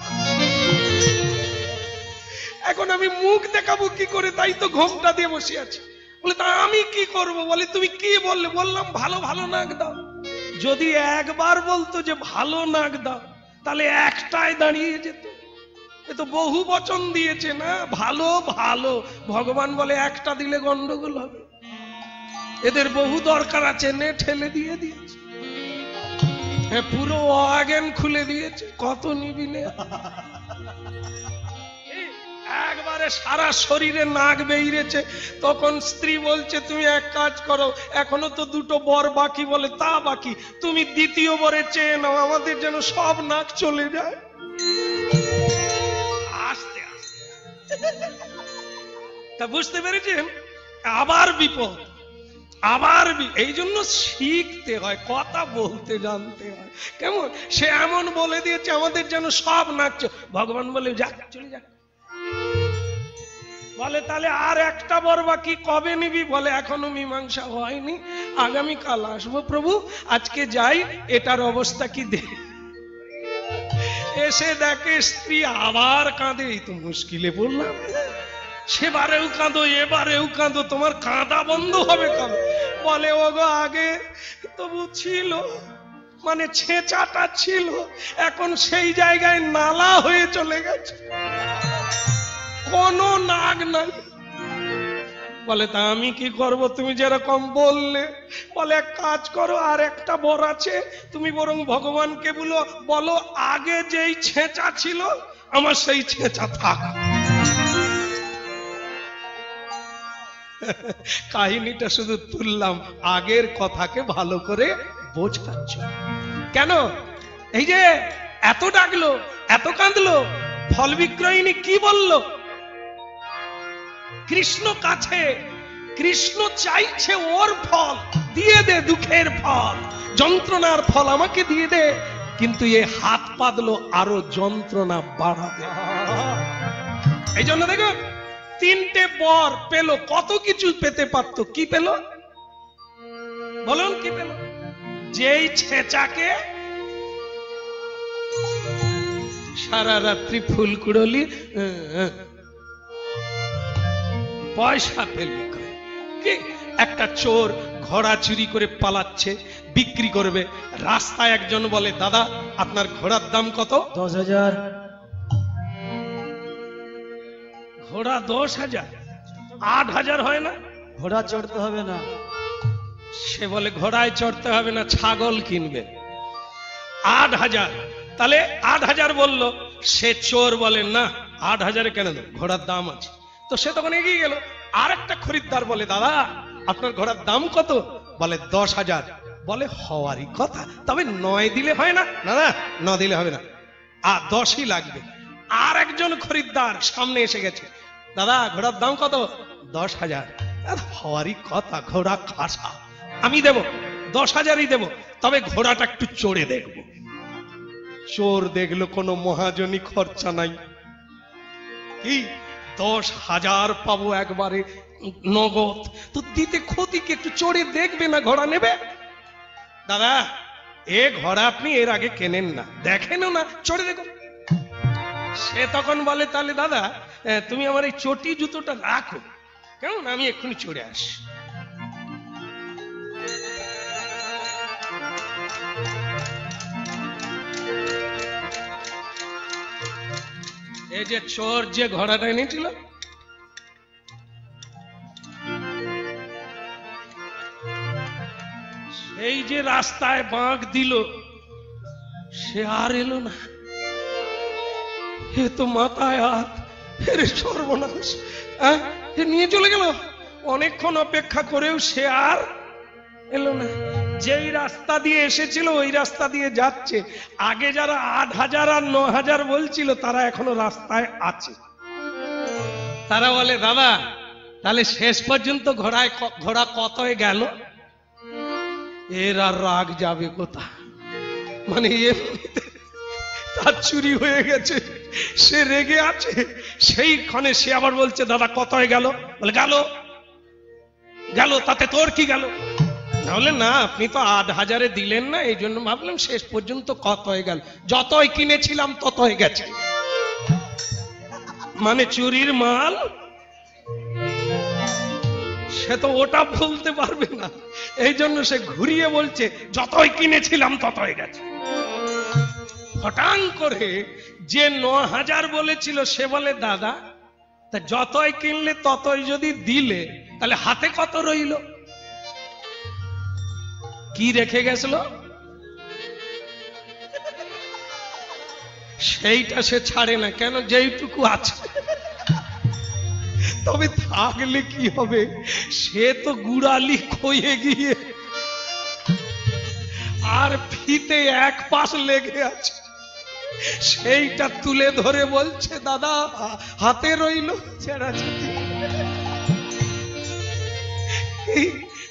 এখন আমি মুখ দেখাবো কি করে? তাই তো ঘোমটা দিয়ে বসে আছি। বলে তা আমি কি করব? বলে তুমি কি বললে? বললাম ভালো ভালো নাক দাও। যদি একবার বলতো যে ভালো নাক দাও, তাহলে একটাই দাঁড়িয়ে যেত। এ তো বহু বচন দিয়েছে না, ভালো ভালো। ভগবান বলে একটা দিলে গন্ডগোল হবে, এদের বহু দরকার আছে, নে ঠেলে দিয়ে দিয়েছে। হ্যাঁ, পুরো অজ্ঞান খুলে দিয়েছে, কত নিবি নে। একবারে সারা শরীরে নাক বেরিয়েছে। তখন স্ত্রী বলছে তুমি এক কাজ করো, এখনো তো দুটো বর বাকি। বলে তা বাকি? তুমি দ্বিতীয় বরে চেয়ে নাও, আমাদের যেন সব নাক চলে যায়। আস্তে আস্তে তা বুঝতে পেরেছেন? আবার বিপদ, আবার এই জন্য শিখতে হয়, কথা বলতে জানতে হয়। কেমন সে এমন বলে দিয়েছে আমাদের যেন সব নাক। ভগবান বলে যাক, চলে যাক। বলে তাহলে আর একটা বর বাকি, কবে নিবি? বলে এখনো মীমাংসা হয়নি, আগামীকাল আসবো প্রভু, আজকে যাই, এটার অবস্থা কি দে। এসে দেখে স্ত্রী আবার কাঁদে। এই তো মুশকিলে পড়লাম, সেবারেও কাঁদো, এবারেও কাঁদো, তোমার কাঁদা বন্ধ হবে কবে? বলে ওগো আগে তবু ছিল, মানে ছেঁচাটা ছিল, এখন সেই জায়গায় নালা হয়ে চলে গেছে, কোনো নাগ নাই। বলে তা আমি কি করব? তুমি যেরকম বললে। বলে এক কাজ করো, আর একটা বর আছে, তুমি বরং ভগবানকে বলো আগে যেই ছেঁচা ছিল আমার সেই ছেঁচা থাক। কাহিনীটা শুধু তুললাম আগের কথাকে ভালো করে বোঝাচ্ছ। কেন এই যে এত ডাকলো, এত কাঁদলো, ফল বিক্রয়িনী কি বলল? কৃষ্ণ কাছে, কৃষ্ণ চাইছে ওর ফল দিয়ে দে, দুঃখের ফল, যন্ত্রণার ফল আমাকে দিয়ে দে। কিন্তু এ হাত পাতলো আরো যন্ত্রণা বাড়াবে। এই জন্য দেখো তিনটে বর পেল, কত কিছু পেতে পারতো, কি পেল বলুন? কি পেল? যেই ছেঁচাকে সারা রাত্রি ফুল কুড়লি পয়সা পেলি। কি একটা চোর ঘোড়া চুরি করে পালাচ্ছে, বিক্রি করবে। রাস্তায় একজন বলে দাদা আপনার ঘোড়ার দাম কত? 10,000। ঘোড়া 10,000? 8,000 হয় না? ঘোড়া চড়তে হবে না। সে বলে ঘোড়ায় চড়তে হবে না, ছাগল কিনবে। 8,000। তাহলে 8,000 বলল। সে চোর বলে না 8,000 কেন দেব, ঘোড়ার দাম আছে। তো সে তখন এগিয়ে গেল। আর একটা খরিদ্দার বলে দাদা আপনার ঘোড়ার দাম কত? বলে 10,000। বলে হওয়ারই কথা, তবে 9 দিলে হয় না? না না 9 দিলে হবে না, আর 10ই লাগবে। আর একজন খরিদ্দার সামনে এসে গেছে, দাদা ঘোড়ার দাম কত? 10,000। হওয়ারই কথা, ঘোড়া খাসা, আমি দেব 10,000ই দেব, তবে ঘোড়াটা একটু চড়ে দেখবো। চোর দেখলো কোনো মহাজনী খরচা নাই, কি 10,000 পাবো একবারে নগদ, তো দিতে ক্ষতিকে, একটু চড়ে দেখবে না, ঘোড়া নেবে। দাদা এ ঘোড়া আপনি এর আগে কেনেন না, দেখেনও না, চড়ে দেখুন। সে তখন বলে তাহলে দাদা তুমি আমার এই চটি জুতোটা রাখো, কেমন, আমি এক্ষুনি চড়ে আসি। এই যে চোর যে ঘোড়াটা এনেছিল, সেই যে রাস্তায় বাঁক দিল, সে আর এলো না। এ তো মাথায় হাত, এর সর্বনাশ, এ নিয়ে চলে গেল। অনেকক্ষণ অপেক্ষা করেও সে আর এলো না। যেই রাস্তা দিয়ে এসেছিল ওই রাস্তা দিয়ে যাচ্ছে। আগে যারা 8,000 আর 9,000 বলছিল তারা এখনো রাস্তায় আছে। তারা বলে দাদা তাহলে শেষ পর্যন্ত ঘোড়া কত হয়ে গেল? এর আর রাগ যাবে কোথা, মানে এমনিতে তার চুরি হয়ে গেছে, সে রেগে আছে, সেইখানে সে আবার বলছে দাদা কত হয়ে গেল? বলে গেল গেল, তাতে তোর কি গেল? তাহলে না আপনি তো 8,000-এ দিলেন না, এই জন্য ভাবলাম শেষ পর্যন্ত কত হয়ে গেল, যতই কিনেছিলাম তত হয়ে গেছে। মানে চুরির মাল সে তো ওটা বলতে পারবে না, এই জন্য সে ঘুরিয়ে বলছে যতই কিনেছিলাম তত হয়ে গেছে। হঠাৎ করে যে 9,000 বলেছিল সে বলে দাদা তা যতই কিনলে ততই যদি দিলে তাহলে হাতে কত রইল? কি রেখে গেছিল? সেইটা সে ছাড়ে না, কেন যেইটুকু আছে। তবে থাকলে কি হবে, সে তো গুড়ালি খয়ে গিয়ে আর ফিতে এক পাশ লেগে আছে, সেইটা তুলে ধরে বলছে দাদা হাতে রইল ছেঁড়াছাড়ি।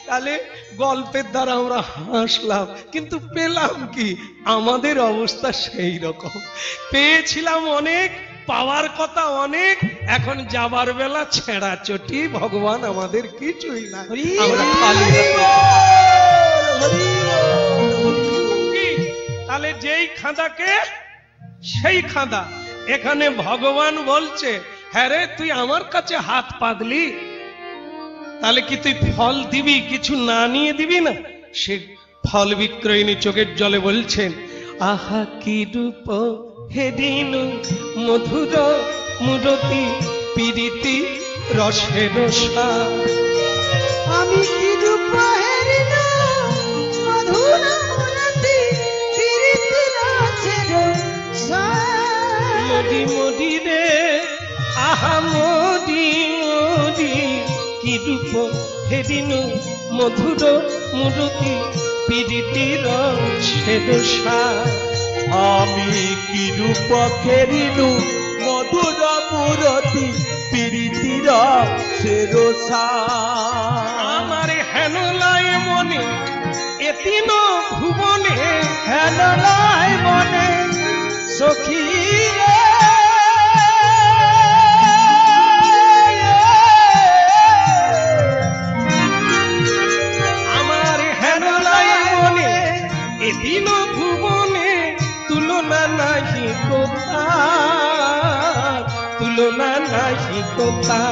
তাহলে গল্পের দ্বারা আমরা হাসলাম, কিন্তু পেলাম কি? আমাদের অবস্থা সেই রকম, পেয়েছিলাম অনেক, পাওয়ার কথা অনেক, এখন যাবার বেলা ছেঁড়া চটি। ভগবান আমাদের কিছুই না, আমরা খালি তাহলে যেই খাঁদাকে সেই খাঁদা। এখানে ভগবান বলছে হ্যাঁ রে তুই আমার কাছে হাত পাতলি, তাহলে কি তুই ফল দিবি? কিছু না নিয়ে দিবি না? সে ফল বিক্রয়িনী চোখের জলে বলছেন আহা কি রূপ হে দিনু মধুর মুরতি পিরিতি রসের সার। আমি কি রূপ হেরিনা মধুর মুরতি পিরিতি রসের সার। মদি মদি রে আহা মদি মদি কি রূপ হে দিনু মধুর মুরতি পিরিতি রসের সার। আমি কি রূপ খেরিনু মধুর মুরতি পিরিতির সেরসা। আমার হেনলায় মনে এতিন ভুবনে, হেনলায় মনে সখী রে। আমার হেনলায় মনে এতিন ভুবনে তুলনা নাহি কোথা, তুলনা নাহি কোথা।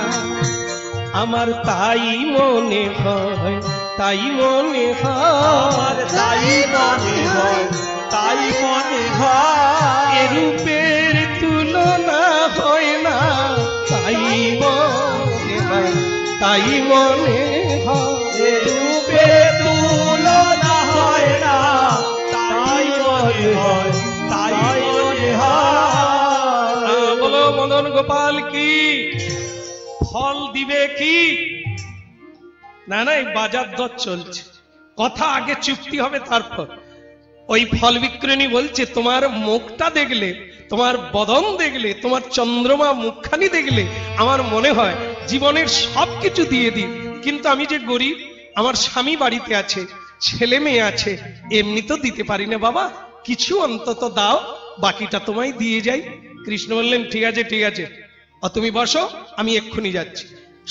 আমার তাই মনে হয়, তাই মনে হয়, তাই মনে হয়, তাই মনে হয়। এরূপের তুলনা হয় না, তাই মনে হয়, তাই মনে হয়। এরূপের তুলনা হয় না, তাই মনে হয়, তাই মনে হয়। বলো মদন গোপাল কি ফল দিবে কি? না না এই বাজার দর চলছে, কথা আগে চুক্তি হবে তারপর। ওই ফল বিক্রয়ী বলছে তোমার মুখটা দেখলে, তোমার বদন দেখলে, তোমার চন্দ্রমা মুখখানি দেখলে আমার মনে হয় জীবনের সবকিছু দিয়ে দিই, কিন্তু আমি যে গরিব, আমার স্বামী বাড়িতে আছে, ছেলে মেয়ে আছে, এমনি তো দিতে পারি না বাবা, কিছু অন্তত দাও, বাকিটা তোমায় দিয়ে যাই। কৃষ্ণ বললেন ঠিক আছে ঠিক আছে, তুমি বসো, আমি এক্ষুনি যাচ্ছি।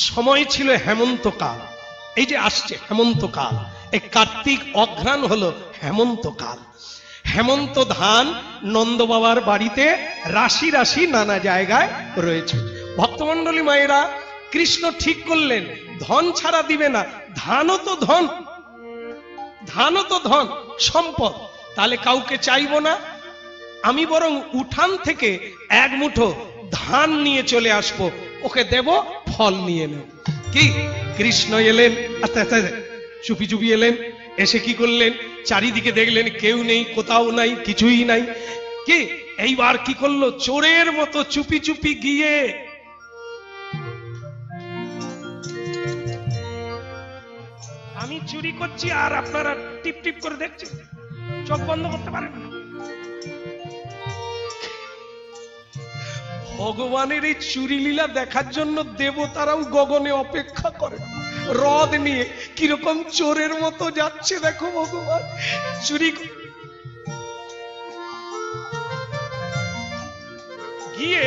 সময় ছিল হেমন্তকাল, এই যে আসছে হেমন্তকাল, এই কার্তিক অঘ্রাণ হলো হেমন্তকাল। হেমন্ত ধান নন্দ বাবার বাড়িতে রাশি রাশি নানা জায়গায় রয়েছে। ভক্তমন্ডলী মায়েরা, কৃষ্ণ ঠিক করলেন ধন ছাড়া দিবে না, ধানও তো ধন, ধানও তো ধন সম্পদ, তাহলে কাউকে চাইবো না, আমি বরং উঠান থেকে এক মুঠো ধান নিয়ে চলে আসবো, ওকে দেব, ফল নিয়ে নেব। কি কৃষ্ণ এলেন আস্তে আস্তে চুপি চুপি এলেন, এসে কি করলেন, চারিদিকে দেখলেন কেউ নেই, কোথাও নাই, কিছুই নাই। কি এইবার কি করলো, চোরের মতো চুপি চুপি গিয়ে আমি চুরি করছি আর আপনারা টিপ টিপ করে দেখছেন, চোখ বন্ধ করতে পারেন না। ভগবানের এই চুরি লীলা দেখার জন্য দেবতারাও গগনে অপেক্ষা করে রদ নিয়ে কিরকম চোরের মতো যাচ্ছে দেখো ভগবান চুরি গিয়ে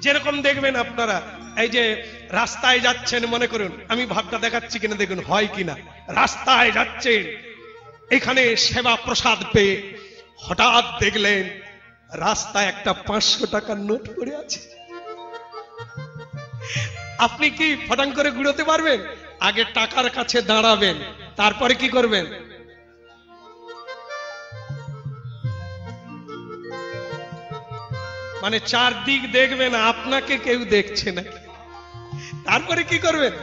যেরকম দেখবেন আপনারা এই যে রাস্তায় যাচ্ছেন মনে করুন আমি ভাবটা দেখাচ্ছি কিনা দেখুন হয় কিনা রাস্তায় যাচ্ছেন এখানে সেবা প্রসাদ পেয়ে হঠাৎ দেখলেন রাস্তায় একটা 500 টাকার নোট পড়ে আছে আপনি কি ফটাং করে ঘুরোতে পারবেন আগে টাকার কাছে দাঁড়াবেন তারপরে কি করবেন মানে চারদিক দেখবেন আপনাকে কেউ দেখছে না তারপরে কি করবেন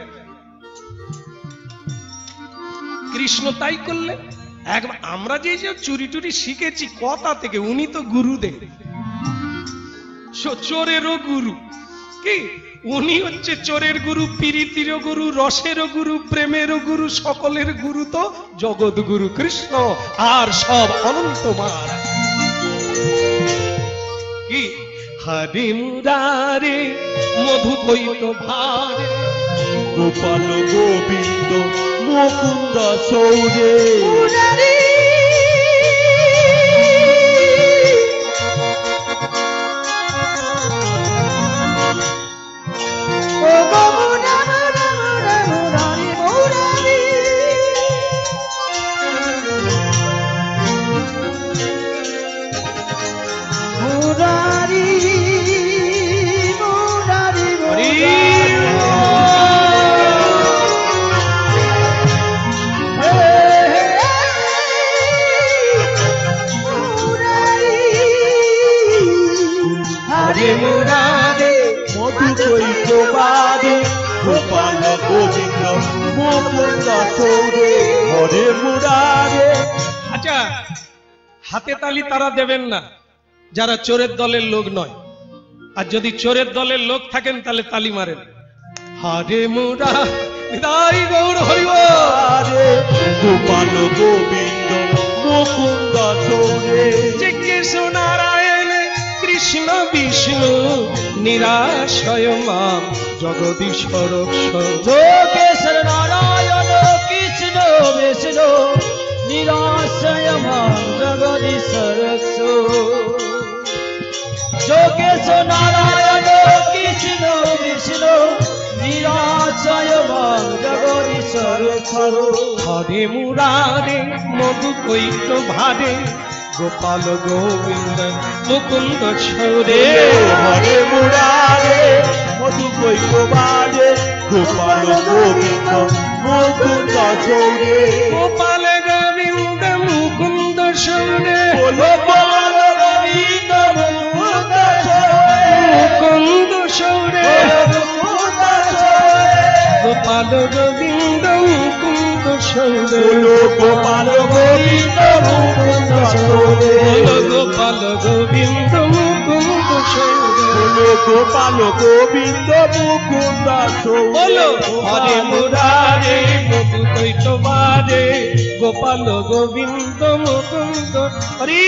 কৃষ্ণ তাই করলে একবার আমরা যে চুরি টুরি শিখেছি কথা থেকে উনি তো গুরুদেব চোরেরও গুরু কি উনি হচ্ছে চোরের গুরু প্রীতিরও গুরু রসেরও গুরু প্রেমেরও গুরু সকলের গুরু তো জগৎ গুরু কৃষ্ণ আর সব অনন্ত মার কি হরি মুরারে মধু কৈত ভারে গোপাল গোবিন্দ মুকুন্দ সৌরে মুরারি ও গো মুরা মুরা মুরা মুরারি মুরারি মুরারি মুরারি হরে মুরারে মধু কৈত বারে গোপাল গোবিন্দ মুকুন্দ সৌরে হরে মুরারে আচ্ছা হাতে তালি তারা দেবেন না যারা চোরের দলের লোক নয় আর যদি চোরের দলের লোক থাকেন তাহলে তালি মারেন হরে মুরা নিতাই গৌর হরি বল হরে গোপাল গোবিন্দ মুকুন্দ সৌরে যে কৃষ্ণ নারায়ণ কৃষ্ণ বিষ্ণু নিরাশয় মাম জগদীশ্বর যোগেশ্বর নারায়ণ কৃষ্ণ বিষ্ণু নিরাশয় মাম জগদীশ্বর যোগেশ্বর নারায়ণ কৃষ্ণ বিষ্ণু নিরাশয় মাম জগদীশ্বর হরে মুরারে মধু কৈত ভারে গোপাল গোবিন্দ মুকুন্দ ছৌরে হরে মুরারে মধু কৈত বারে গোপাল গোবিন্দ মুকুন্দ সৌরে গোপাল গোবিন্দ মুকুন্দ ছৌরে গোপাল গোবিন্দ মুকুন্দ সৌরে মুকুন্দ ছৌরে গোপাল গোবিন্দ মুকুন্দ ছৌরে গোপাল গোবিন্দ মুকুন্দ সৌরে গোপাল গোবিন্দ মুকুন্দ ছৌরে গোপাল গোবিন্দ মুকুন্দ সৌরে বলো হরে মুরারে মধু কৈত বারে গোপাল গোবিন্দ মুকুন্দ হরি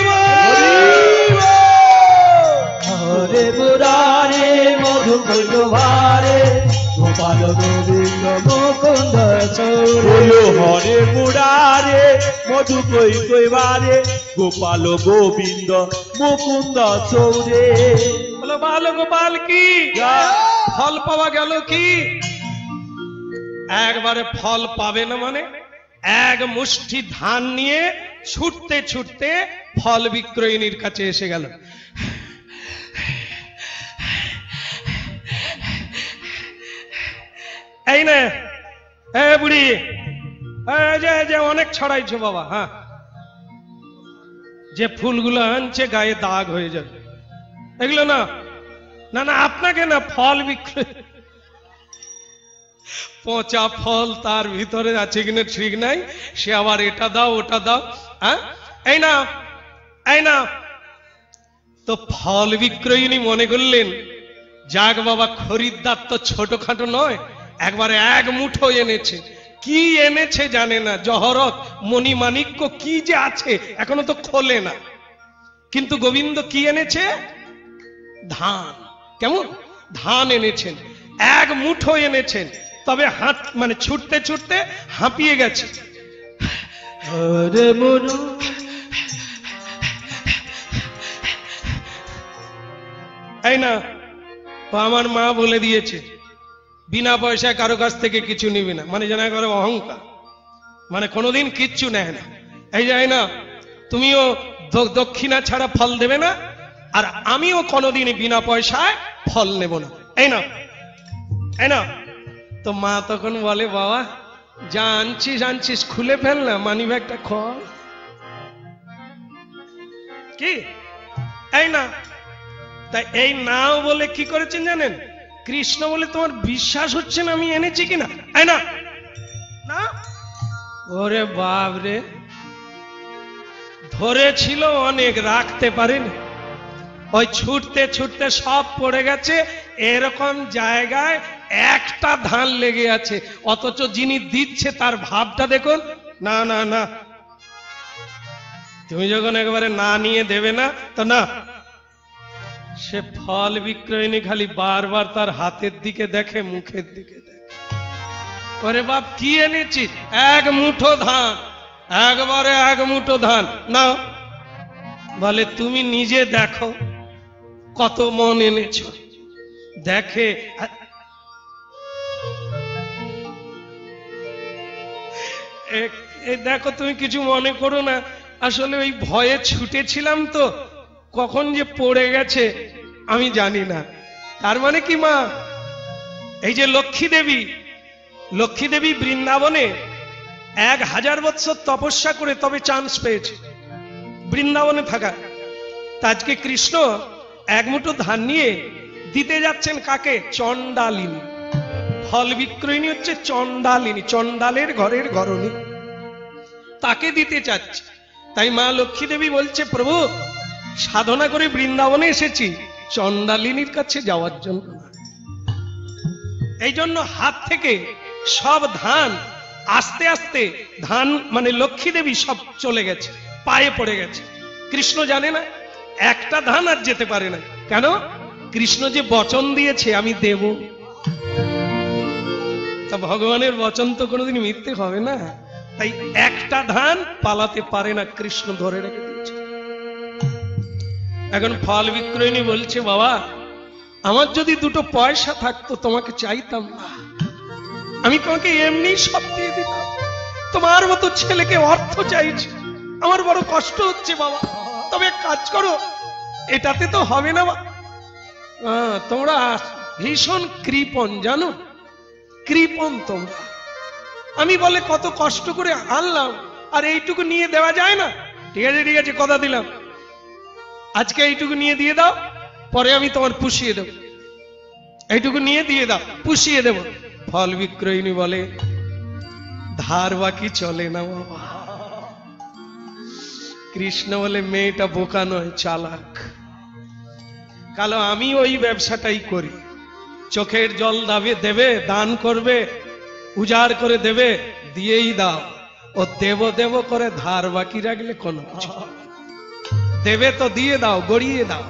বল। হরে মুরারে মধু কৈত ভারে গোপাল গোবিন্দ মুকুন্দ সৌরে হরে মুরারে মধু কৈত বারে গোপাল গোবিন্দ মুকুন্দ সৌরে বলো বাল গোপাল কি ফল পাওয়া গেল কি একবারে ফল পাবে না মানে এক মুষ্টি ধান নিয়ে ছুটতে ছুটতে ফল বিক্রয়িনীর কাছে এসে গেল এই না এ বুড়ি যে অনেক ছড়াইছো বাবা হ্যাঁ যে ফুলগুলো আনছে গায়ে দাগ হয়ে যাবে এগুলো না না না আপনাকে না ফল বিক্রয় পচা ফল তার ভিতরে আছে কিনা ঠিক নাই সে আবার এটা দাও ওটা দাও হ্যাঁ এই না তো ফল বিক্রয়িনী মনে করলেন যাক বাবা খরিদ্দার তো ছোটখাটো নয় একবারে এক মুঠো এনেছে কি এনেছে জানে না জহরত মণিমাণিক্য কি যে আছে এখনো তো খোলে না কিন্তু গোবিন্দ কি এনেছে ধান। কেমন ধান এনেছেন, এক মুঠো এনেছেন, তবে হাত মানে ছুটতে ছুটতে হাঁপিয়ে গেছে। হরে মনু এই না, আমার মা বলে দিয়েছে বিনা পয়সায় কারো কাছ থেকে কিছু নিবি না, মানে যেন একবারে অহংকার, মানে কোনোদিন কিচ্ছু নেয় না। এই যায় না, তুমিও দক্ষিণা ছাড়া ফল দেবে না, আর আমিও কোনোদিন বিনা পয়সায় ফল নেব না। এই না, এই না। তো মা তখন বলে, বাবা যা আনছিস আনছিস খুলে ফেল না, মানি ব্যাগটা খোল। কি এই না, তাই এই নাও বলে কি করেছেন জানেন? কৃষ্ণ বলে, তোমার বিশ্বাস হচ্ছে না আমি এনেছি কিনা? এই না না, ওরে বাপ রে, ধরেছিল অনেক, রাখতে পারেনি, ওই ছুটতে ছুটতে সব পড়ে গেছে। এরকম জায়গায় একটা ধান লেগে আছে, অথচ যিনি দিচ্ছে তার ভাবটা দেখুন। না না না, তুমি যখন একবারে না নিয়ে দেবে না, তো না। সে ফল বিক্রয়িনী খালি বারবার তার হাতের দিকে দেখে, মুখের দিকে দেখে। ওরে বাপ কি এনেছিস? এক মুঠো ধান, একবারে এক মুঠো ধান। না, বলে তুমি নিজে দেখো কত মন এনেছ। দেখে দেখো, তুমি কিছু মনে করো না, আসলে ওই ভয়ে ছুটেছিলাম তো, কখন যে পড়ে গেছে আমি জানি না। তার মানে কি মা, এই যে লক্ষ্মী দেবী, লক্ষ্মী দেবী বৃন্দাবনে 1000 বছর তপস্যা করে তবে চান্স পেয়েছে বৃন্দাবনে থাকা। তা আজকে কৃষ্ণ এক মুঠো ধান নিয়ে দিতে যাচ্ছেন কাকে? চণ্ডালিনী। ফল বিক্রয়িনী হচ্ছে চণ্ডালিনী, চণ্ডালের ঘরের ঘরণী, তাকে দিতে চাচ্ছে। তাই মা লক্ষ্মী দেবী বলছে, প্রভু সাধনা করে বৃন্দাবনে এসেছি, চণ্ডালিনীর কাছে যাওয়ার জন্য। এই জন্য হাত থেকে সব ধান আস্তে আস্তে, ধান মানে লক্ষ্মী দেবী সব চলে গেছে, পায়ে পড়ে গেছে। কৃষ্ণ জানে না, একটা ধান আর যেতে পারে না। কেন? কৃষ্ণ যে বচন দিয়েছে আমি দেব, তা ভগবানের বচন তো কোনোদিন মিথ্যে হবে না। তাই একটা ধান পালাতে পারে না, কৃষ্ণ ধরে রেখে দিয়েছে। এখন ফল বিক্রয়িনী বলছে, বাবা আমার যদি 2 পয়সা থাকতো তোমাকে চাইতাম না, আমি তোমাকে এমনি সব দিয়ে দিতাম। তোমার মতো ছেলেকে অর্থ চাইছি, আমার বড় কষ্ট হচ্ছে বাবা, তবে কাজ করো, এটাতে তো হবে না। তোমরা ভীষণ কৃপণ, জানো, কৃপণ তোমরা। আমি বলে কত কষ্ট করে আনলাম, আর এইটুকু নিয়ে দেওয়া যায় না? ঠিক আছে ঠিক আছে, কথা দিলাম, আজকে এইটুকু নিয়ে দিয়ে দাও, পরে আমি তোমার পুষিয়ে দেব। এইটুকু নিয়ে দিয়ে দাও, পুষিয়ে দেব। ফল বিক্রয়িনী বলে, ধার বাকি চলে না বাবা। কৃষ্ণ বলে, মেয়েটা বোকা নয়, চালাক। কালো আমি ওই ব্যবসাটাই করি, চোখের জল দেবে, দান করবে, উজাড় করে দেবে, দিয়েই দাও। ও দেব দেব করে ধার বাকি রাখলে কোনো কিছু দেবে তো দিয়ে দাও, গড়িয়ে দাও,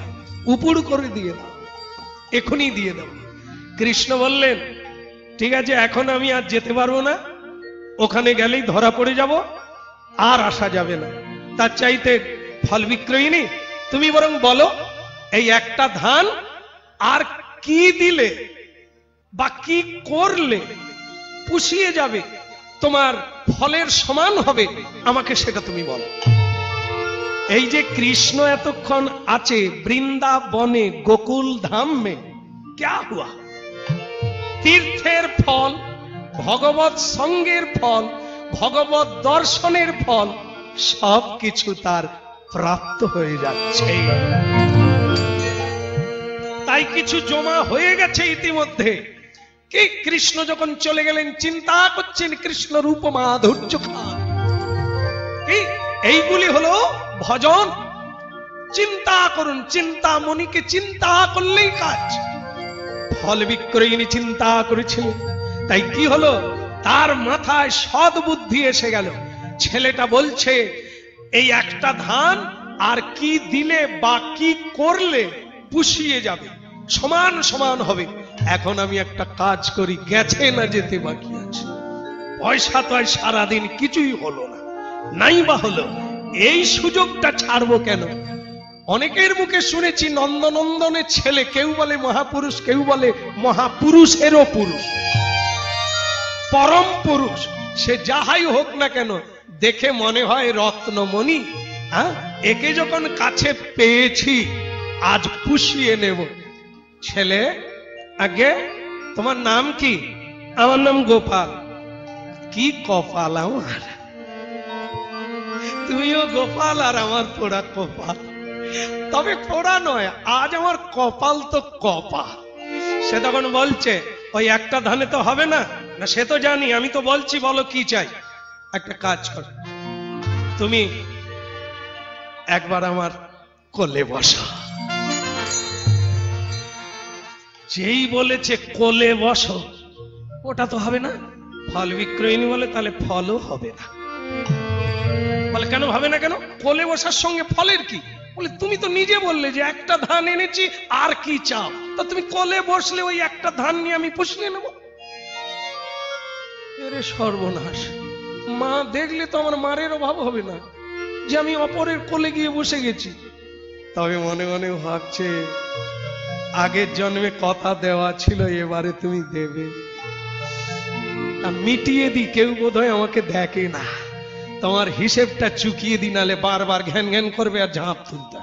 উপুড় করে দিয়ে দাও, এখনই দিয়ে দাও। কৃষ্ণ বললেন, ঠিক আছে এখন আমি আর যেতে পারবো না, ওখানে গেলেই ধরা পড়ে যাব, আর আসা যাবে না। তার চাইতে ফল বিক্রয়িনী তুমি বরং বলো, এই একটা ধান আর কি দিলে বা কি করলে পুষিয়ে যাবে, তোমার ফলের সমান হবে, আমাকে সেটা তুমি বলো। এই যে কৃষ্ণ এতক্ষণ আছে বৃন্দাবনে, গোকুল ধাম মে, क्या हुआ? তীর্থের ফল, ভগবত সঙ্গের ফল, ভগবত দর্শনের ফল, সবকিছু তার প্রাপ্ত হয়ে যাচ্ছে। তাই কিছু জমা হয়ে গেছে ইতিমধ্যে। কি কৃষ্ণ যখন চলে গেলেন, চিন্তা করছেন কৃষ্ণ রূপ মাধুর্য খান, এইগুলি হলো ভজন। চিন্তা করুন, চিন্তামণিকে চিন্তা করলেই কাজ। ফল বিক্রয়িনী চিন্তা করেছিলেন, তাই কি হলো, তার মাথায় সদ্বুদ্ধি এসে গেল। ছেলেটা বলছে, এই একটা ধান আর কি দিলে বা কি করলে পুষিয়ে যাবে, সমান সমান হবে। এখন আমি একটা কাজ করি, গেছে না যেতে বাকি আছে, পয়সা তো আর সারাদিন কিছুই হলো না, নাই বা হলো, এই সুযোগটা ছাড়বো কেন? অনেকের মুখে শুনেছি নন্দনন্দনের ছেলে, কেউ বলে মহাপুরুষ, কেউ বলে মহাপুরুষেরও পুরুষ, পরম পুরুষ। সে যাহাই হোক না কেন, দেখে মনে হয় রত্নমণি। হ্যাঁ, একে যখন কাছে পেয়েছি, আজ পুষিয়ে নেব। ছেলে, আগে তোমার নাম কি? আমার নাম গোপাল। কি কপাল আমার, তুমিও গোপাল আর আমার পোড়া কপাল। তবে পোড়া নয়, আজ আমার কপাল তো কপাল। সে তখন বলছে, ওই একটা ধানে তো হবে না। না সে তো জানি, আমি তো বলছি বলো কি চাই। একটা কাজ কর, তুমি একবার আমার কোলে বসো। যেই বলেছে কোলে বসো, ওটা তো হবে না, ফল বিক্রয়িনী বলে, তাহলে ফলও হবে না। বলে কেন হবে না? কেন? কোলে বসার সঙ্গে ফলের কি? বলে তুমি তো নিজে বললে যে একটা ধান এনেছি, আর কি চাও? তো তুমি কোলে বসলে ওই একটা ধান নিয়ে আমি পুষিয়ে নেব। এরে সর্বনাশ, মা দেখলে তো আমার মারের অভাব হবে না যে আমি অপরের কোলে গিয়ে বসে গেছি। তবে মনে মনে ভাবছে, আগের জন্মে কথা দেওয়া ছিল, এবারে তুমি দেবে। মিটিয়ে দি, কেউ বোধহয় আমাকে দেখে না, তোমার হিসেবটা চুকিয়ে দি, নালে বারবার ঘ্যান ঘ্যান করবে আর ঝাঁপ তুলতে।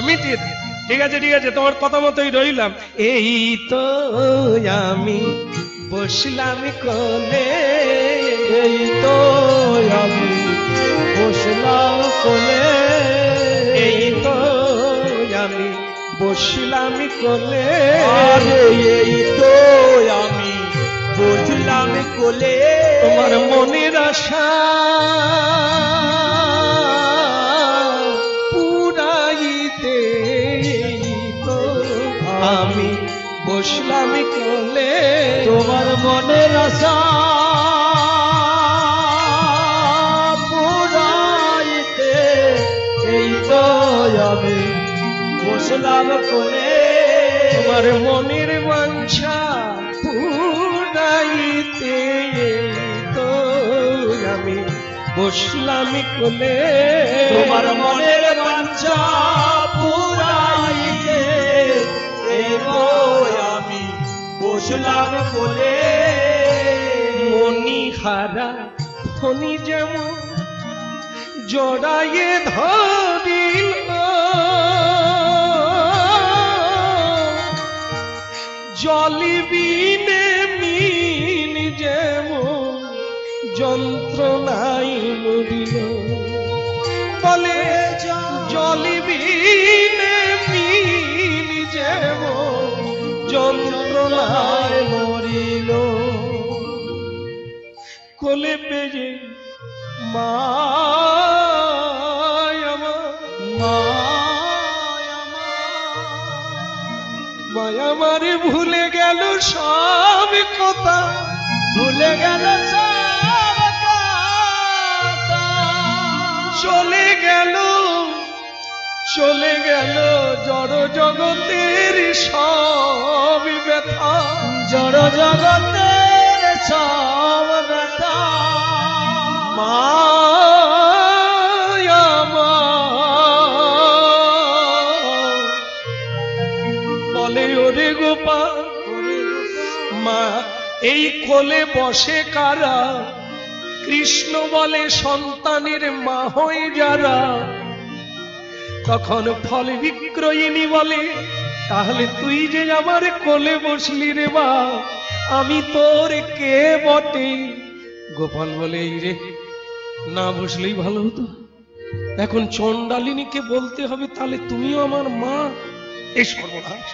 মিটিয়ে দি। ঠিক আছে ঠিক আছে, তোমার কথা মতোই রইলাম। এই তো আমি বসলাম কোলে, এই তো আমি বসলাম কোলে, এই তো আমি বসলাম কোলে, আরে এই তো আমি বসলাম কোলে। তোমার মনের আশা পুরাইতে, তো আমি বসলাম কোলে, তোমার মনের আশা পুরাইতে, এই তো আমি বসলাম কোলে। তোমার মনের বাঞ্ছা পুরাইতে, তো আমি বসলাম কোলে, তোমার মনের বাঞ্ছা পুরাইতে, এই তো আমি বসলাম কোলে। মণিহারা ফণি যেমন জড়াইয়ে ধরিল, জলি বিনে মিন যেমন যন্ত্রণাই মরিল। বলে জলি বিনে মিন যেমন যন্ত্রণায় মরিল। কোলে পেয়ে মায়ামারে ভুলে গেল সব কথা, ভুলে গেল সব কথা, চলে গেল জড় জগতের সব ব্যথা, জড় জগতের সব ব্যথা। বলে ওরে গোপাল, মা এই কোলে বসে কারা? কৃষ্ণ বলে সন্তানের মা হয়ে যারা। তখন ফল বিক্রয়িনী বলে, তাহলে তুই যে আমার কোলে বসলি রে বা, আমি তোর কে বটে? গোপাল বলে, এই রে, না বসলেই ভালো হতো, এখন চণ্ডালিনীকে বলতে হবে তাহলে তুমিও আমার মা। এই সর্বনাশ,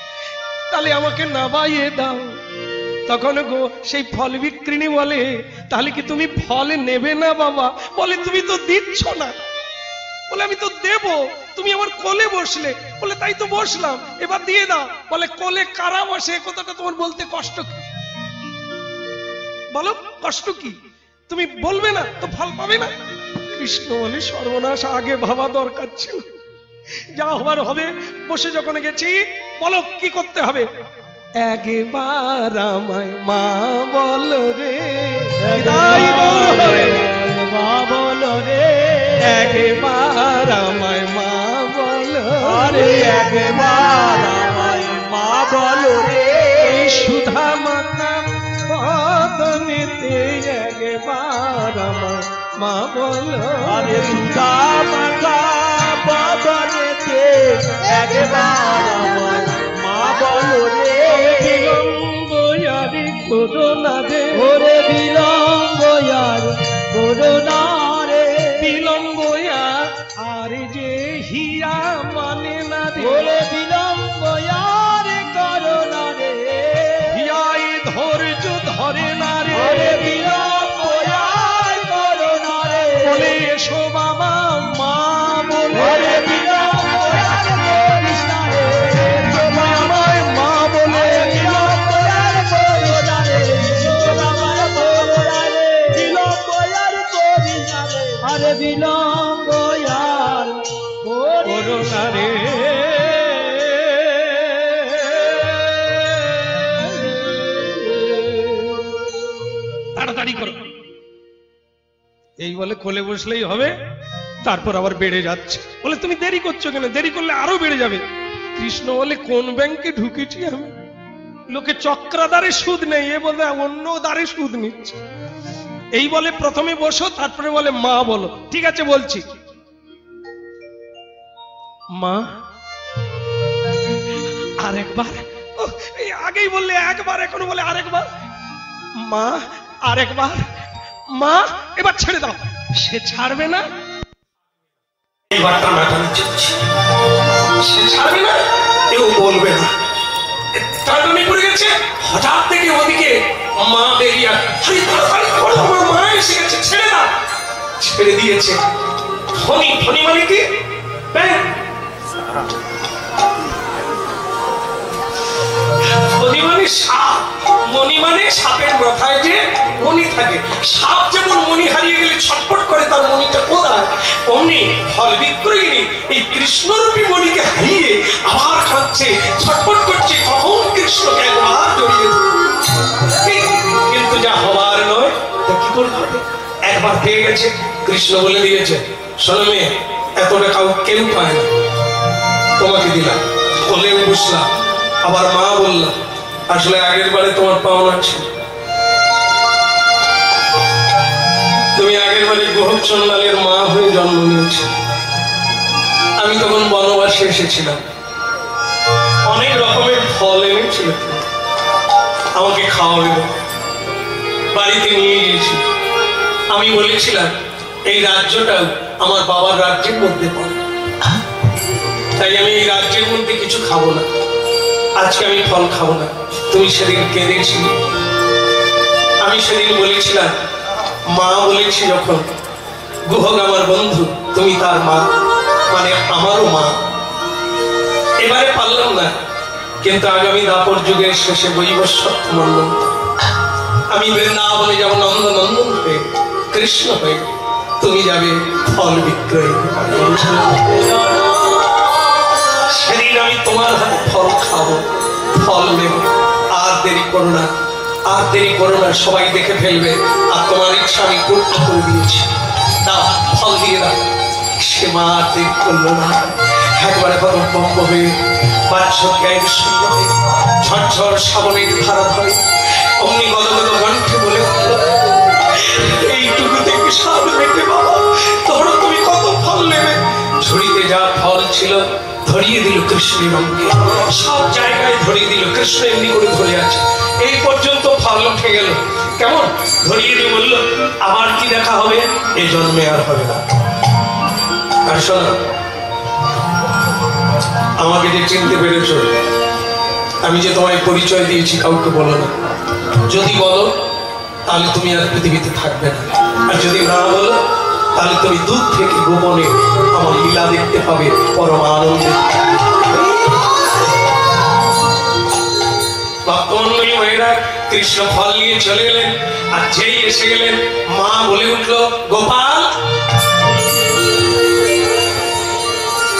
তাহলে আমাকে নাবাইয়ে দাও। তখন সেই ফল বিক্রিনী বলে, তাহলে কি তুমি ফল নেবে না বাবা? বলে তুমি তো দিচ্ছ না। বলে আমি তো দেব, তুমি আমার কোলে বসলে। বলে তাই তো বসলাম, এবার দিয়ে দাও। বলে কোলে কারা বসে, কথাটা তোমার বলতে কষ্ট কি? বলো কষ্ট কি? তুমি বলবে না তো ফল পাবে না। কৃষ্ণ বলে, সর্বনাশ, আগে ভাবা দরকার ছিল। যা হবার হবে। বসে যখন গেছি, বলো কি করতে হবে? একবার আমায় মা বলো রে, তাই বলো রে, মা বলো রে, একবার আমায় মা বলো আরে একবার আমায় মা বলো রে, সুধা মাতা বদনেতে একবার আমায় মা বলো, আরে সুধা মাতা বদনেতে একবার আমায় মা বলো রে, বিলম্ব আরে করো না রে, ওরে বিলম্ব আর করো না রে, বিলম্ব আর যে হিয়া মানে না রে, ওরে বিলম্ব আর করো না রে, হিয়াই ধৈর্য ধরে না রে, ওরে বিলম্ব আর করো না রে, বলে এসো বাবা মা বলে, ওরে বিলম্ব আর করিস না রে, তোমায় আমায় মা বলে, বিলম্ব আর করো না রে, আমার করো না রে, বিলম্ব আর করিস না রে, আরে বিলম্ব আর করো না রে। তাড়াতাড়ি করো। এই বলে কোলে বসলেই হবে, তারপর আবার বেড়ে যাচ্ছে। বলে তুমি দেরি করছো কেন? দেরি করলে আরো বেড়ে যাবে। কৃষ্ণ বলে কোন ব্যাংকে ঢুকেছি আমি? লোকে চক্রাদারে সুদ নেই, এ বলে অন্য দ্বারে সুদ নিচ্ছে। এই বলে প্রথমে বসো, তারপরে বলে মা বলো। ঠিক আছে বলছি। মা আরেকবার, এই আগেই বললে একবার, এখনো বলে আরেকবার। মা আরেকবার, মা এবার ছেড়ে দাও। সে ছাড়বে না, এইবারটা মেটানো চাচ্ছি, সে ছাড়বে না, কেউ বলবে না। টাটানি পড়ে গেছে, হঠাৎ থেকে ওদিকে মা বেরিয়ে, হারি তাড়াতাড়ি করো, আমার মা এসে গেছে, ছেড়ে দাও। ছেড়ে দিয়েছে। ধনী, ধনী মানে কি? ধনী মানে সাপ, মণি মানে সাপের মাথায় যে মণি থাকে। সাপ যেমন মণি হারিয়ে গেলে ছটফট করে, তার মণিটা কোথায়, অমনি ফল বিক্রয়িনী এই কৃষ্ণরূপী মণিকে হারিয়ে আবার খাচ্ছে, ছটফট করছে, কখন কৃষ্ণকে একবার জড়িয়ে ধরবে। কিন্তু যা হবার নয় তা কি করে হবে? একবার পেয়ে গেছে, কৃষ্ণ বলে দিয়েছে, শোনো মেয়ে, এতটা কেউ পায় না, তোমাকে দিলাম। বলে বুঝলাম, আবার মা বললাম, আসলে আগের বারে তোমার পাওনা ছিল, তুমি আগের বারে গোহচন্ডালের মা হয়ে জন্ম নিয়েছি। আমি তখন বনবাসে এসেছিলাম, অনেক রকমের ফল এনেছিল, আমাকে খাওয়াবে বলে বাড়িতে নিয়ে গিয়েছি। আমি বলেছিলাম এই রাজ্যটাও আমার বাবার রাজ্যের মধ্যে পড়ে, তাই আমি এই রাজ্যের মধ্যে কিছু খাবো না, আজকে আমি ফল খাবো না। তুমি সেদিন কেঁদেছিলে, আমি সেদিন বলেছিলাম, মা বলেছি যখন, গুহক আমার বন্ধু, তুমি তার মা, মানে আমারও মা। এবারে পারলাম না, কিন্তু আগামী দাপর যুগের শেষে বৈবস্বত মন্ডল আমি বৃন্দাবনে যাব, নন্দনন্দন হয়ে, কৃষ্ণ হয়ে, তুমি যাবে ফল বিক্রয়। সেদিন আমি তোমার হাতে ফল খাবো, ফল নেব। আর দেরি করো না, আর দেরি করো না, সবাই দেখে ফেলবে। আর তোমার ইচ্ছা আমি পূর্ণ করে দিয়েছি, দাও ফল দিয়ে দাও। সে মা আর দেরি করলো না, একবারে পদম্বম্ব হয়ে, বাচ্চা জ্ঞান শূন্য হয়ে, ঝরঝর শ্রাবণের ধারা ধরে, অমনি গদগদ কণ্ঠে বলে উঠল, এইটুকুতে বিশাল মেটে বাবা, ধরো তুমি কত ফল নেবে। ঝুড়িতে যা ফল ছিল ধরিয়ে দিল কৃষ্ণের অঙ্গে, সব জায়গায় ধরিয়ে দিল, কৃষ্ণ এমনি করে ধরে আছে। এই পর্যন্ত ফল উঠে গেল, কেমন ধরিয়ে দিয়ে বলল, আবার কি দেখা হবে? এই জন্মে আর হবে না। আর শোনো, আমাকে যে চিনতে পেরেছ, আমি যে তোমায় পরিচয় দিয়েছি কাউকে বলো না। যদি বলো তাহলে তুমি আর পৃথিবীতে থাকবে না, আর যদি না বলো তাহলে তুমি দূর থেকে গোপনে আমার লীলা দেখতে পাবে, পরম আনন্দে। ভক্তমণ্ডলী মায়েরা কৃষ্ণ ফল নিয়ে চলে গেলেন, আর যেই এসে গেলেন, মা বলে উঠল, গোপাল,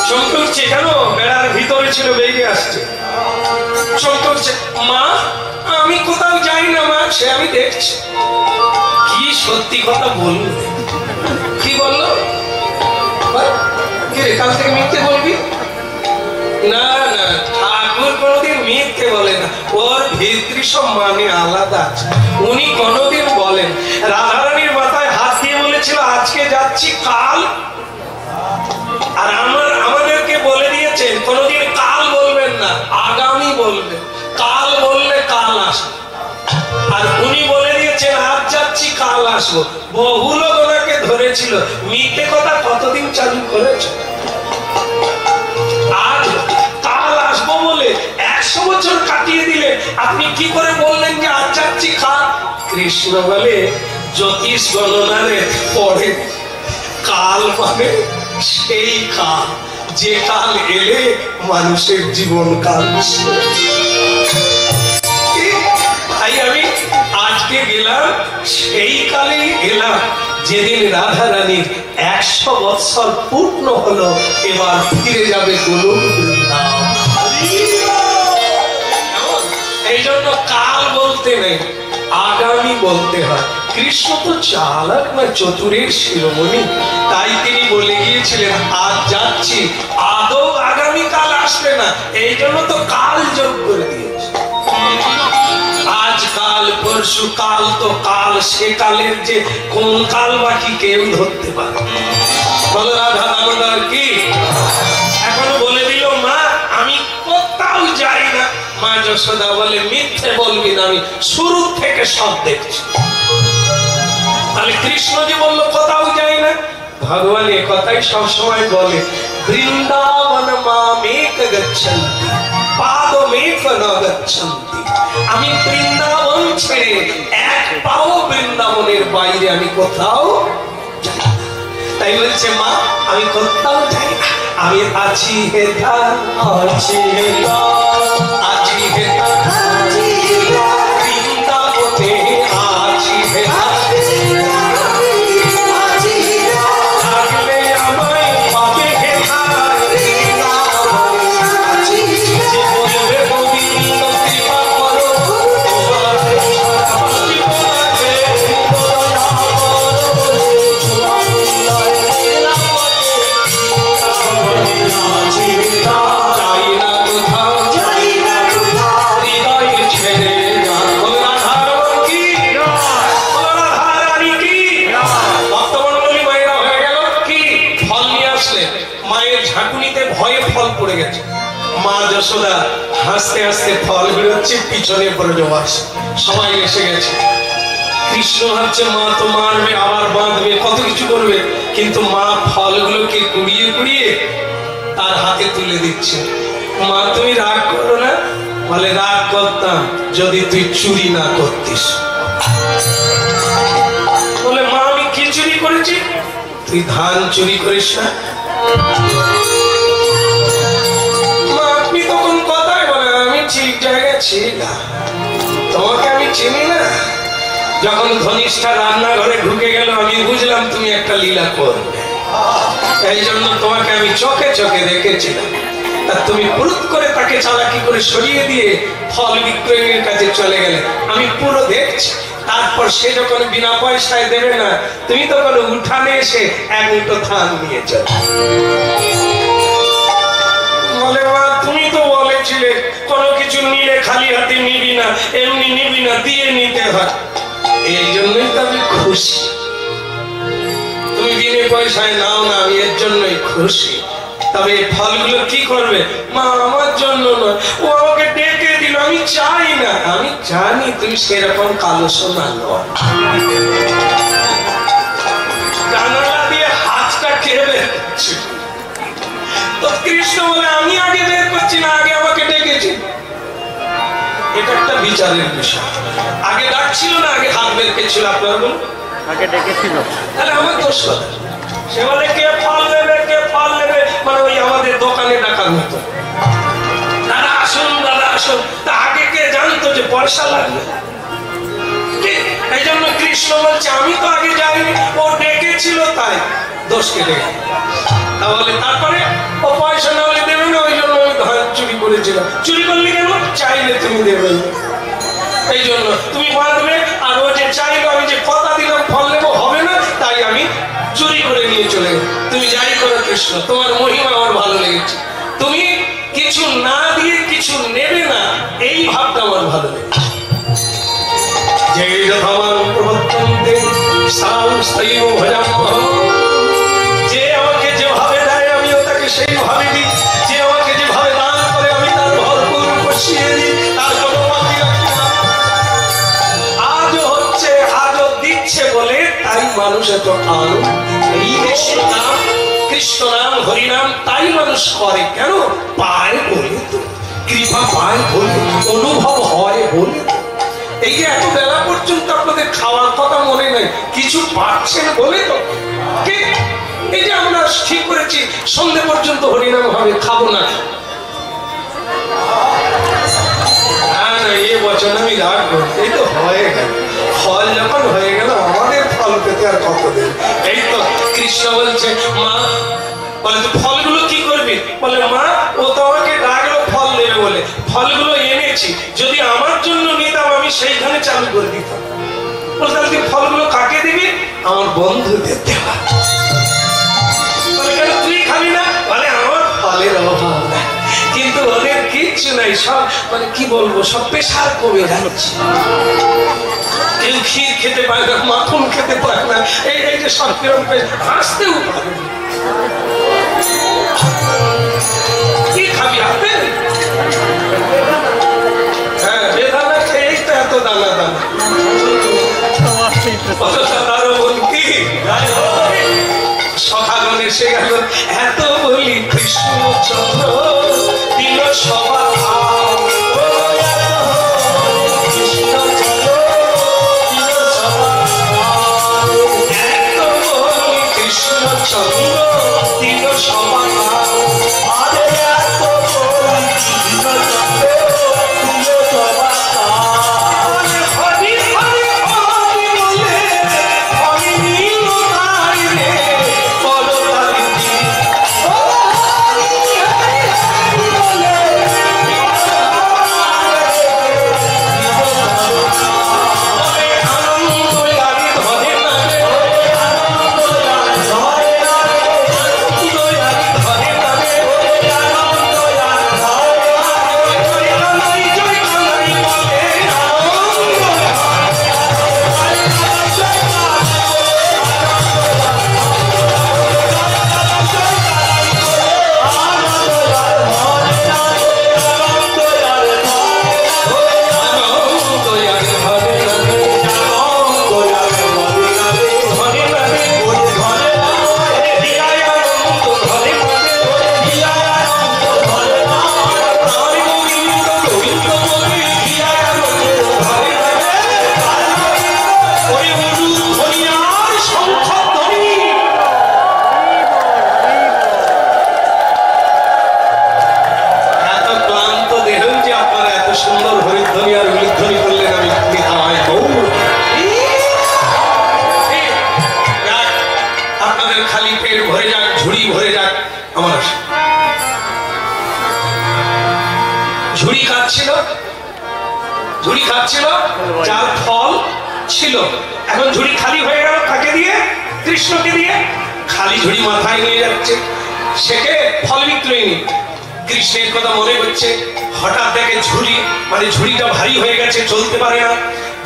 শঙ্কর করছে জানো, বেড়ার ভিতরে ছিল, বেরিয়ে আসছে, চোখ করছে, মা আমি কোথাও যাই না মা, সে আমি দেখছি। কি সত্যি কথা বললো, কি বললো, কাল থেকে মিথ্যে বলবি না? না, ঠাকুর কোনোদিন মিথ্যে বলে না, ওর ভিতরি সব মানে আলাদা আছে। উনি কোনোদিন বলেন, রাধারানীর মাথায় হাত দিয়ে বলেছিল আজকে যাচ্ছি কাল, আর আমাদেরকে বলে দিয়েছেন কোনোদিন কাল বলবেন না, আগামী বলবেন। কাল বললে কাল আসবে, আর উনি বলে দিয়েছেন আজ যাচ্ছি কাল আসবো। বহু লোক ওনাকে ধরেছিল, মিথ্যে কথা কতদিন চালু করেছে। আজ কাল আসবো বলে 100 বছর কাটিয়ে দিলে, আপনি কি করে বললেন যে আজ যাচ্ছি কাল? কৃষ্ণ বলে জ্যোতিষ গণনারে পড়ে, কাল মানে সেই কাল যে কাল এলে মানুষের জীবন কাল। তাই আমি আজকে গেলাম, সেই কালেই এলাম যেদিন রাধা রানীর 100 বৎসর পূর্ণ হলো। এবার ফিরে যাবে গুরু। এই জন্য কাল বলতে নেই, আগামী বলতে হয়। কৃষ্ণ তো চালাক না, চতুরের শিরোমণি, তাই তিনি বলে গিয়েছিলেন আজ যাচ্ছি, আদৌ আগামীকাল আসবে না, এই জন্য তো কাল যোগ করে দিয়েছে। আজ কাল পরশু কাল, তো কাল সে কালের যে কোন কাল বাকি কেউ ধরতে পারে। বলো রাধা দামোদর কি? এখন বলে দিল মা আমি কোথাও যাই না। মা যশোদা বলে মিথ্যে বলবি না, আমি শুরু থেকে সব দেখছি। তাহলে কৃষ্ণ যে বললো কোথাও যাই না, ভগবান এ কথাই সবসময় বলে, বৃন্দাবন মামেক গচ্ছন্তি পাদমেক ন গচ্ছন্তি। আমি বৃন্দাবন ছেড়ে এক পাও বৃন্দাবনের বাইরে আমি কোথাও যাই না। তাই বলছে মা আমি কোথাও যাই না, আমি আছি হেথা, আছি হেথা, আছি হেথা, বৃন্দাবনে আছি হেথা। যশোদা হাসতে হাসতে ফল বেরোচ্ছে, পিছনে ব্রজবাস সবাই এসে গেছে। কৃষ্ণ ভাবছে মা তো মারবে, আবার বাঁধবে, কত কিছু করবে, কিন্তু মা ফলগুলোকে কুড়িয়ে কুড়িয়ে তার হাতে তুলে দিচ্ছে। মা তুমি রাগ করো না? বলে রাগ করতাম যদি তুই চুরি না করতিস। বলে মা আমি কি চুরি করেছি? তুই ধান চুরি করিস না। ঠিক জায়গায় ছিল না, তোমাকে আমি চিনি না। যখন ধনিষ্ঠা রান্নাঘরে ঢুকে গেল আমি বুঝলাম তুমি একটা লীলা করবে, এই জন্য তোমাকে আমি চোখে চোখে দেখেছিলাম। আর তুমি পুরুত করে তাকে চালাকি করে সরিয়ে দিয়ে ফল বিক্রয়ের কাছে চলে গেলে, আমি পুরো দেখছি। তারপর সে যখন বিনা পয়সায় দেবে না, তুমি তখন উঠানে এসে এক মুঠো ধান নিয়ে চলে। বলে মা তুমি তো বলেছিলে কোনো কিছু নিলে খালি হাতে নিবি না, এমনি নিবি না, দিয়ে নিতে হয়। এই জন্যই তো আমি খুশি। তুমি বিনা পয়সায় নাও না, আমি এর জন্যই খুশি। তবে এই ফলগুলো কি করবে? মা আমার জন্য নয়, ও আমাকে ডেকে দিল, আমি চাই না। আমি জানি তুমি সেরকম কালো সোনা নয়। জানালা দিয়ে হাতটা খেয়ে বের করছি। তো কৃষ্ণ বলে আমি আগে বের করছি না, আগে আমাকে ডেকেছি। এটা একটা বিচারের বিষয়। আগে ডাকছিল না, আগে হাত বের করছিল? আপনার বলুন আগে ডেকেছিল, তাহলে আমার দোষ কথা। সে বলে কে ফল নেবে, কে ফল নেবে, মানে ওই আমাদের দোকানে ডাকার মতো। দাদা আসুন, দাদা আসুন। তা আগে কে জানতো যে পয়সা লাগবে? এই জন্য কৃষ্ণ বলছে আমি তো আগে যাইনি, ও ডেকেছিল তাই দোষ কেটে গেল। তাহলে তারপরে ও পয়সা না হলে করেছিলাম। চুরি করলে কেন? চাইলে তুমি দেবে না। এই জন্য তুমি বাঁধবে, আর ও যে চাইলো, আমি যে কথা দিলাম ফল নেবো, হবে না, তাই আমি চুরি করে নিয়ে চলে গেলাম। তুমি যাই করো কৃষ্ণ, তোমার মহিমা আমার ভালো লেগেছে। তুমি কিছু না দিয়ে কিছু নেবে না, এই ভাবটা আমার ভালো লেগেছে। যে আমাকে যেভাবে দেয় আমিও তাকে সেইভাবে দিই, যে আমাকে যেভাবে দান করে আমি তার ভরপুর বসিয়ে দিই, তার কোনো বাকি রাখি না। আজও হচ্ছে, আজও দিচ্ছে বলে তাই মানুষ এত আনন্দ। এই কৃষ্ণ নাম হরিনাম তাই মানুষ করে কেন? পায় বলে তো, কৃপা পায় বলে, অনুভব হয় বলে। এই যে এত বেলা পর্যন্ত আপনাদের খাওয়ার কথা মনে নেই, কিছু পাচ্ছেন বলে তো। এই যে আমরা ঠিক করেছি সন্ধ্যে পর্যন্ত হরিনাম হবে, খাবো না। এ বছর আমি রাখবো, এই তো হয়ে গেল। ফল যখন হয়ে গেল, আমাদের ফল পেতে আর কতদিন? এই তো কৃষ্ণ বলছে, মা বলে তো ফলগুলো কি করবি? বলে মা, ও তো আমাকে ডাকলো ফল দেবে বলে, ফলগুলো এনেছি, যদি আমার জন্য নিতাম আমি সেইখানে চালু করে দিতাম। বলে তাহলে তুই ফলগুলো কাকে দিবি? আমার বন্ধুদের দেওয়া। বলে কেন তুই খাবি না? বলে আমার ফলের অভাব, কিন্তু ওদের কিচ্ছু নাই, সব মানে কি বলবো, সব প্রেশার কমে যাচ্ছে। কেউ ক্ষীর খেতে পারে না, মাখন খেতে পারে না, এই যে সব কিরকম হাসতেও পারে না। কি খাবি? আপেল? হ্যাঁ, বেদানা খেয়েই তো এত দানা দানা। সখাগণ এসে গেল, এত বলি কৃষ্ণচন্দ্র দিল সভা। কৃষ্ণচন্দ্র দিল সভা। ঝুড়ি খাচ্ছিল, যার ফল ছিল। এখন ঝুড়ি খালি হয়ে গেল, কাকে দিয়ে? কৃষ্ণকে দিয়ে। খালি ঝুড়ি মাথায় নিয়ে যাচ্ছে, সেকে ফল বিক্রয়ী। কৃষ্ণের কথা মনে হচ্ছে, হঠাৎ দেখে ঝুড়ি, মানে ঝুড়িটা ভারী হয়ে গেছে, চলতে পারে না।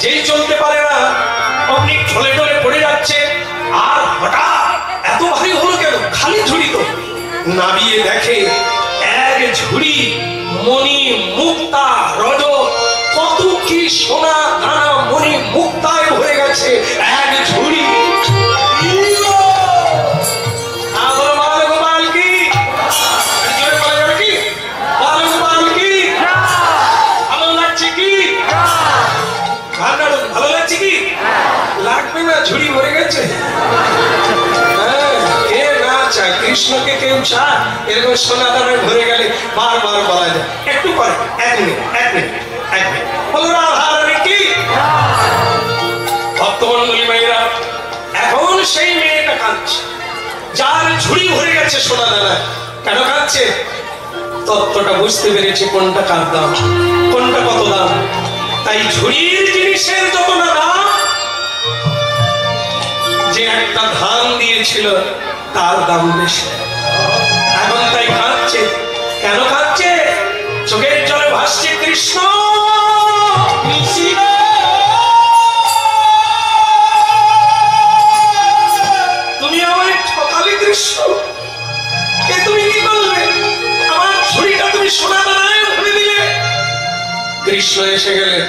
যেই চলতে পারে না, অমনি ঢলে ঢলে পড়ে যাচ্ছে। আর হঠাৎ এত ভারী হলো কেন? খালি ঝুড়ি তো। নাবিয়ে দেখে এক ঝুড়ি মণি, মুক্তা, রজ, কত কি সোনা দানা মণি মুক্তায় ভরে গেছে এক ঝুড়ি। ভালো লাগছে কি? লাগবে না? ঝুড়ি ভরে গেছে। কে না চায়? কৃষ্ণকে কেউ চায়? এরকম সোনা দানায় ভরে গেলে বারবার বলা যায়। একটু পরে, এক মিনিট, এক মিনিট, এক মিনিট। বলো রাধারানী কি? ভক্তমন্ডলী মেয়েরা, এখন সেই মেয়েটা কাঁদছে, যার ঝুড়ি ভরে গেছে সোনা দানায়। কেন কাঁদছে? তত্ত্বটা বুঝতে পেরেছে কোনটা কার দাম, কোনটা কত দাম। তাই ঝুড়ির জিনিসের যত না দাম, যে একটা ধান দিয়েছিল তার দাম বেশি। এখন তাই খাচ্ছে। কেন খাচ্ছে? চোখের জলে ভাসছে কৃষ্ণ। তুমি আমায় ঠকালে কৃষ্ণ। এ তুমি কি করলে? আমার ঝুড়িটা তুমি সোনা দানায় ভরে দিলে। কৃষ্ণ এসে গেলে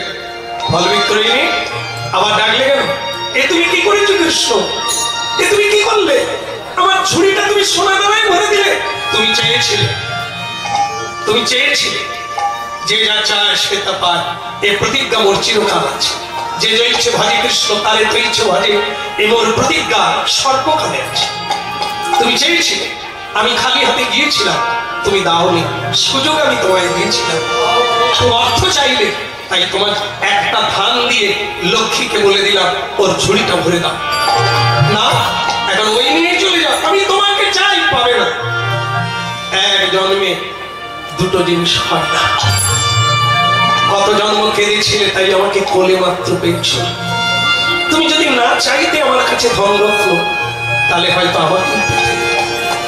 ফল বিক্রয়ী আবার ডাকলে কেন? এ তুমি কি করেছো কৃষ্ণ? এ তুমি কি করলে? আমার ঝুড়িটা তুমি সোনা দানায় ভরে দিলে। তুমি চেয়েছিলে, তুমি চেয়েছিলে যে যা চায় সে তা পায়। এ প্রতিজ্ঞা মোর চিরকাল আছে। যে ইচ্ছে ভাজে কৃষ্ণ তারে তো ইচ্ছে ভাজে, এ মোর প্রতিজ্ঞা সর্বকালে আছে। তুমি চেয়েছিলে, আমি খালি হাতে গিয়েছিলাম, তুমি দাওনি। সুযোগ আমি তোমায় দিয়েছিলাম, খুব অর্থ চাইলে, তাই তোমার একটা ধান দিয়ে লক্ষ্মীকে বলে দিলাম ওর ঝুড়িটা ভরে দাও। না, এখন ওই নিয়ে চলে যাও। আমি তোমাকে চাই, পাবে না। এক জন্মে দুটো জিনিস হয় না। কত জন্ম কেঁদেছিলে, তাই আমাকে কোলে মাত্র পেয়েছ। তুমি যদি না চাইতে আমার কাছে ধন রত্ন, তাহলে হয়তো আমাকে পেতে।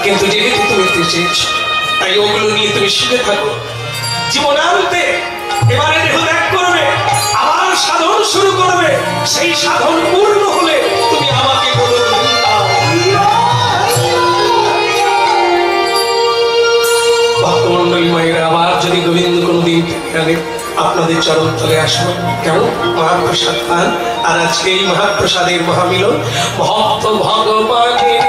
কিন্তু যেহেতু তুমি চেয়েছ, তাই ওগুলো নিয়ে তুমি সুখে থাকো। জীবনান্তে এবারে দেহ ত্যাগ করবে, আবার সাধন শুরু করবে। সেই সাধন পূর্ণ হলে তুমি আমাকে বলো ভক্তমন্ডলী মায়েরা। আবার যদি গোবিন্দ কোনদিন গেলে আপনাদের চরণ তলে আসবো। কেমন মহাপ্রসাদ পান। আর আজকে এই মহাপ্রসাদের মহামিলন ভক্ত ভগবানের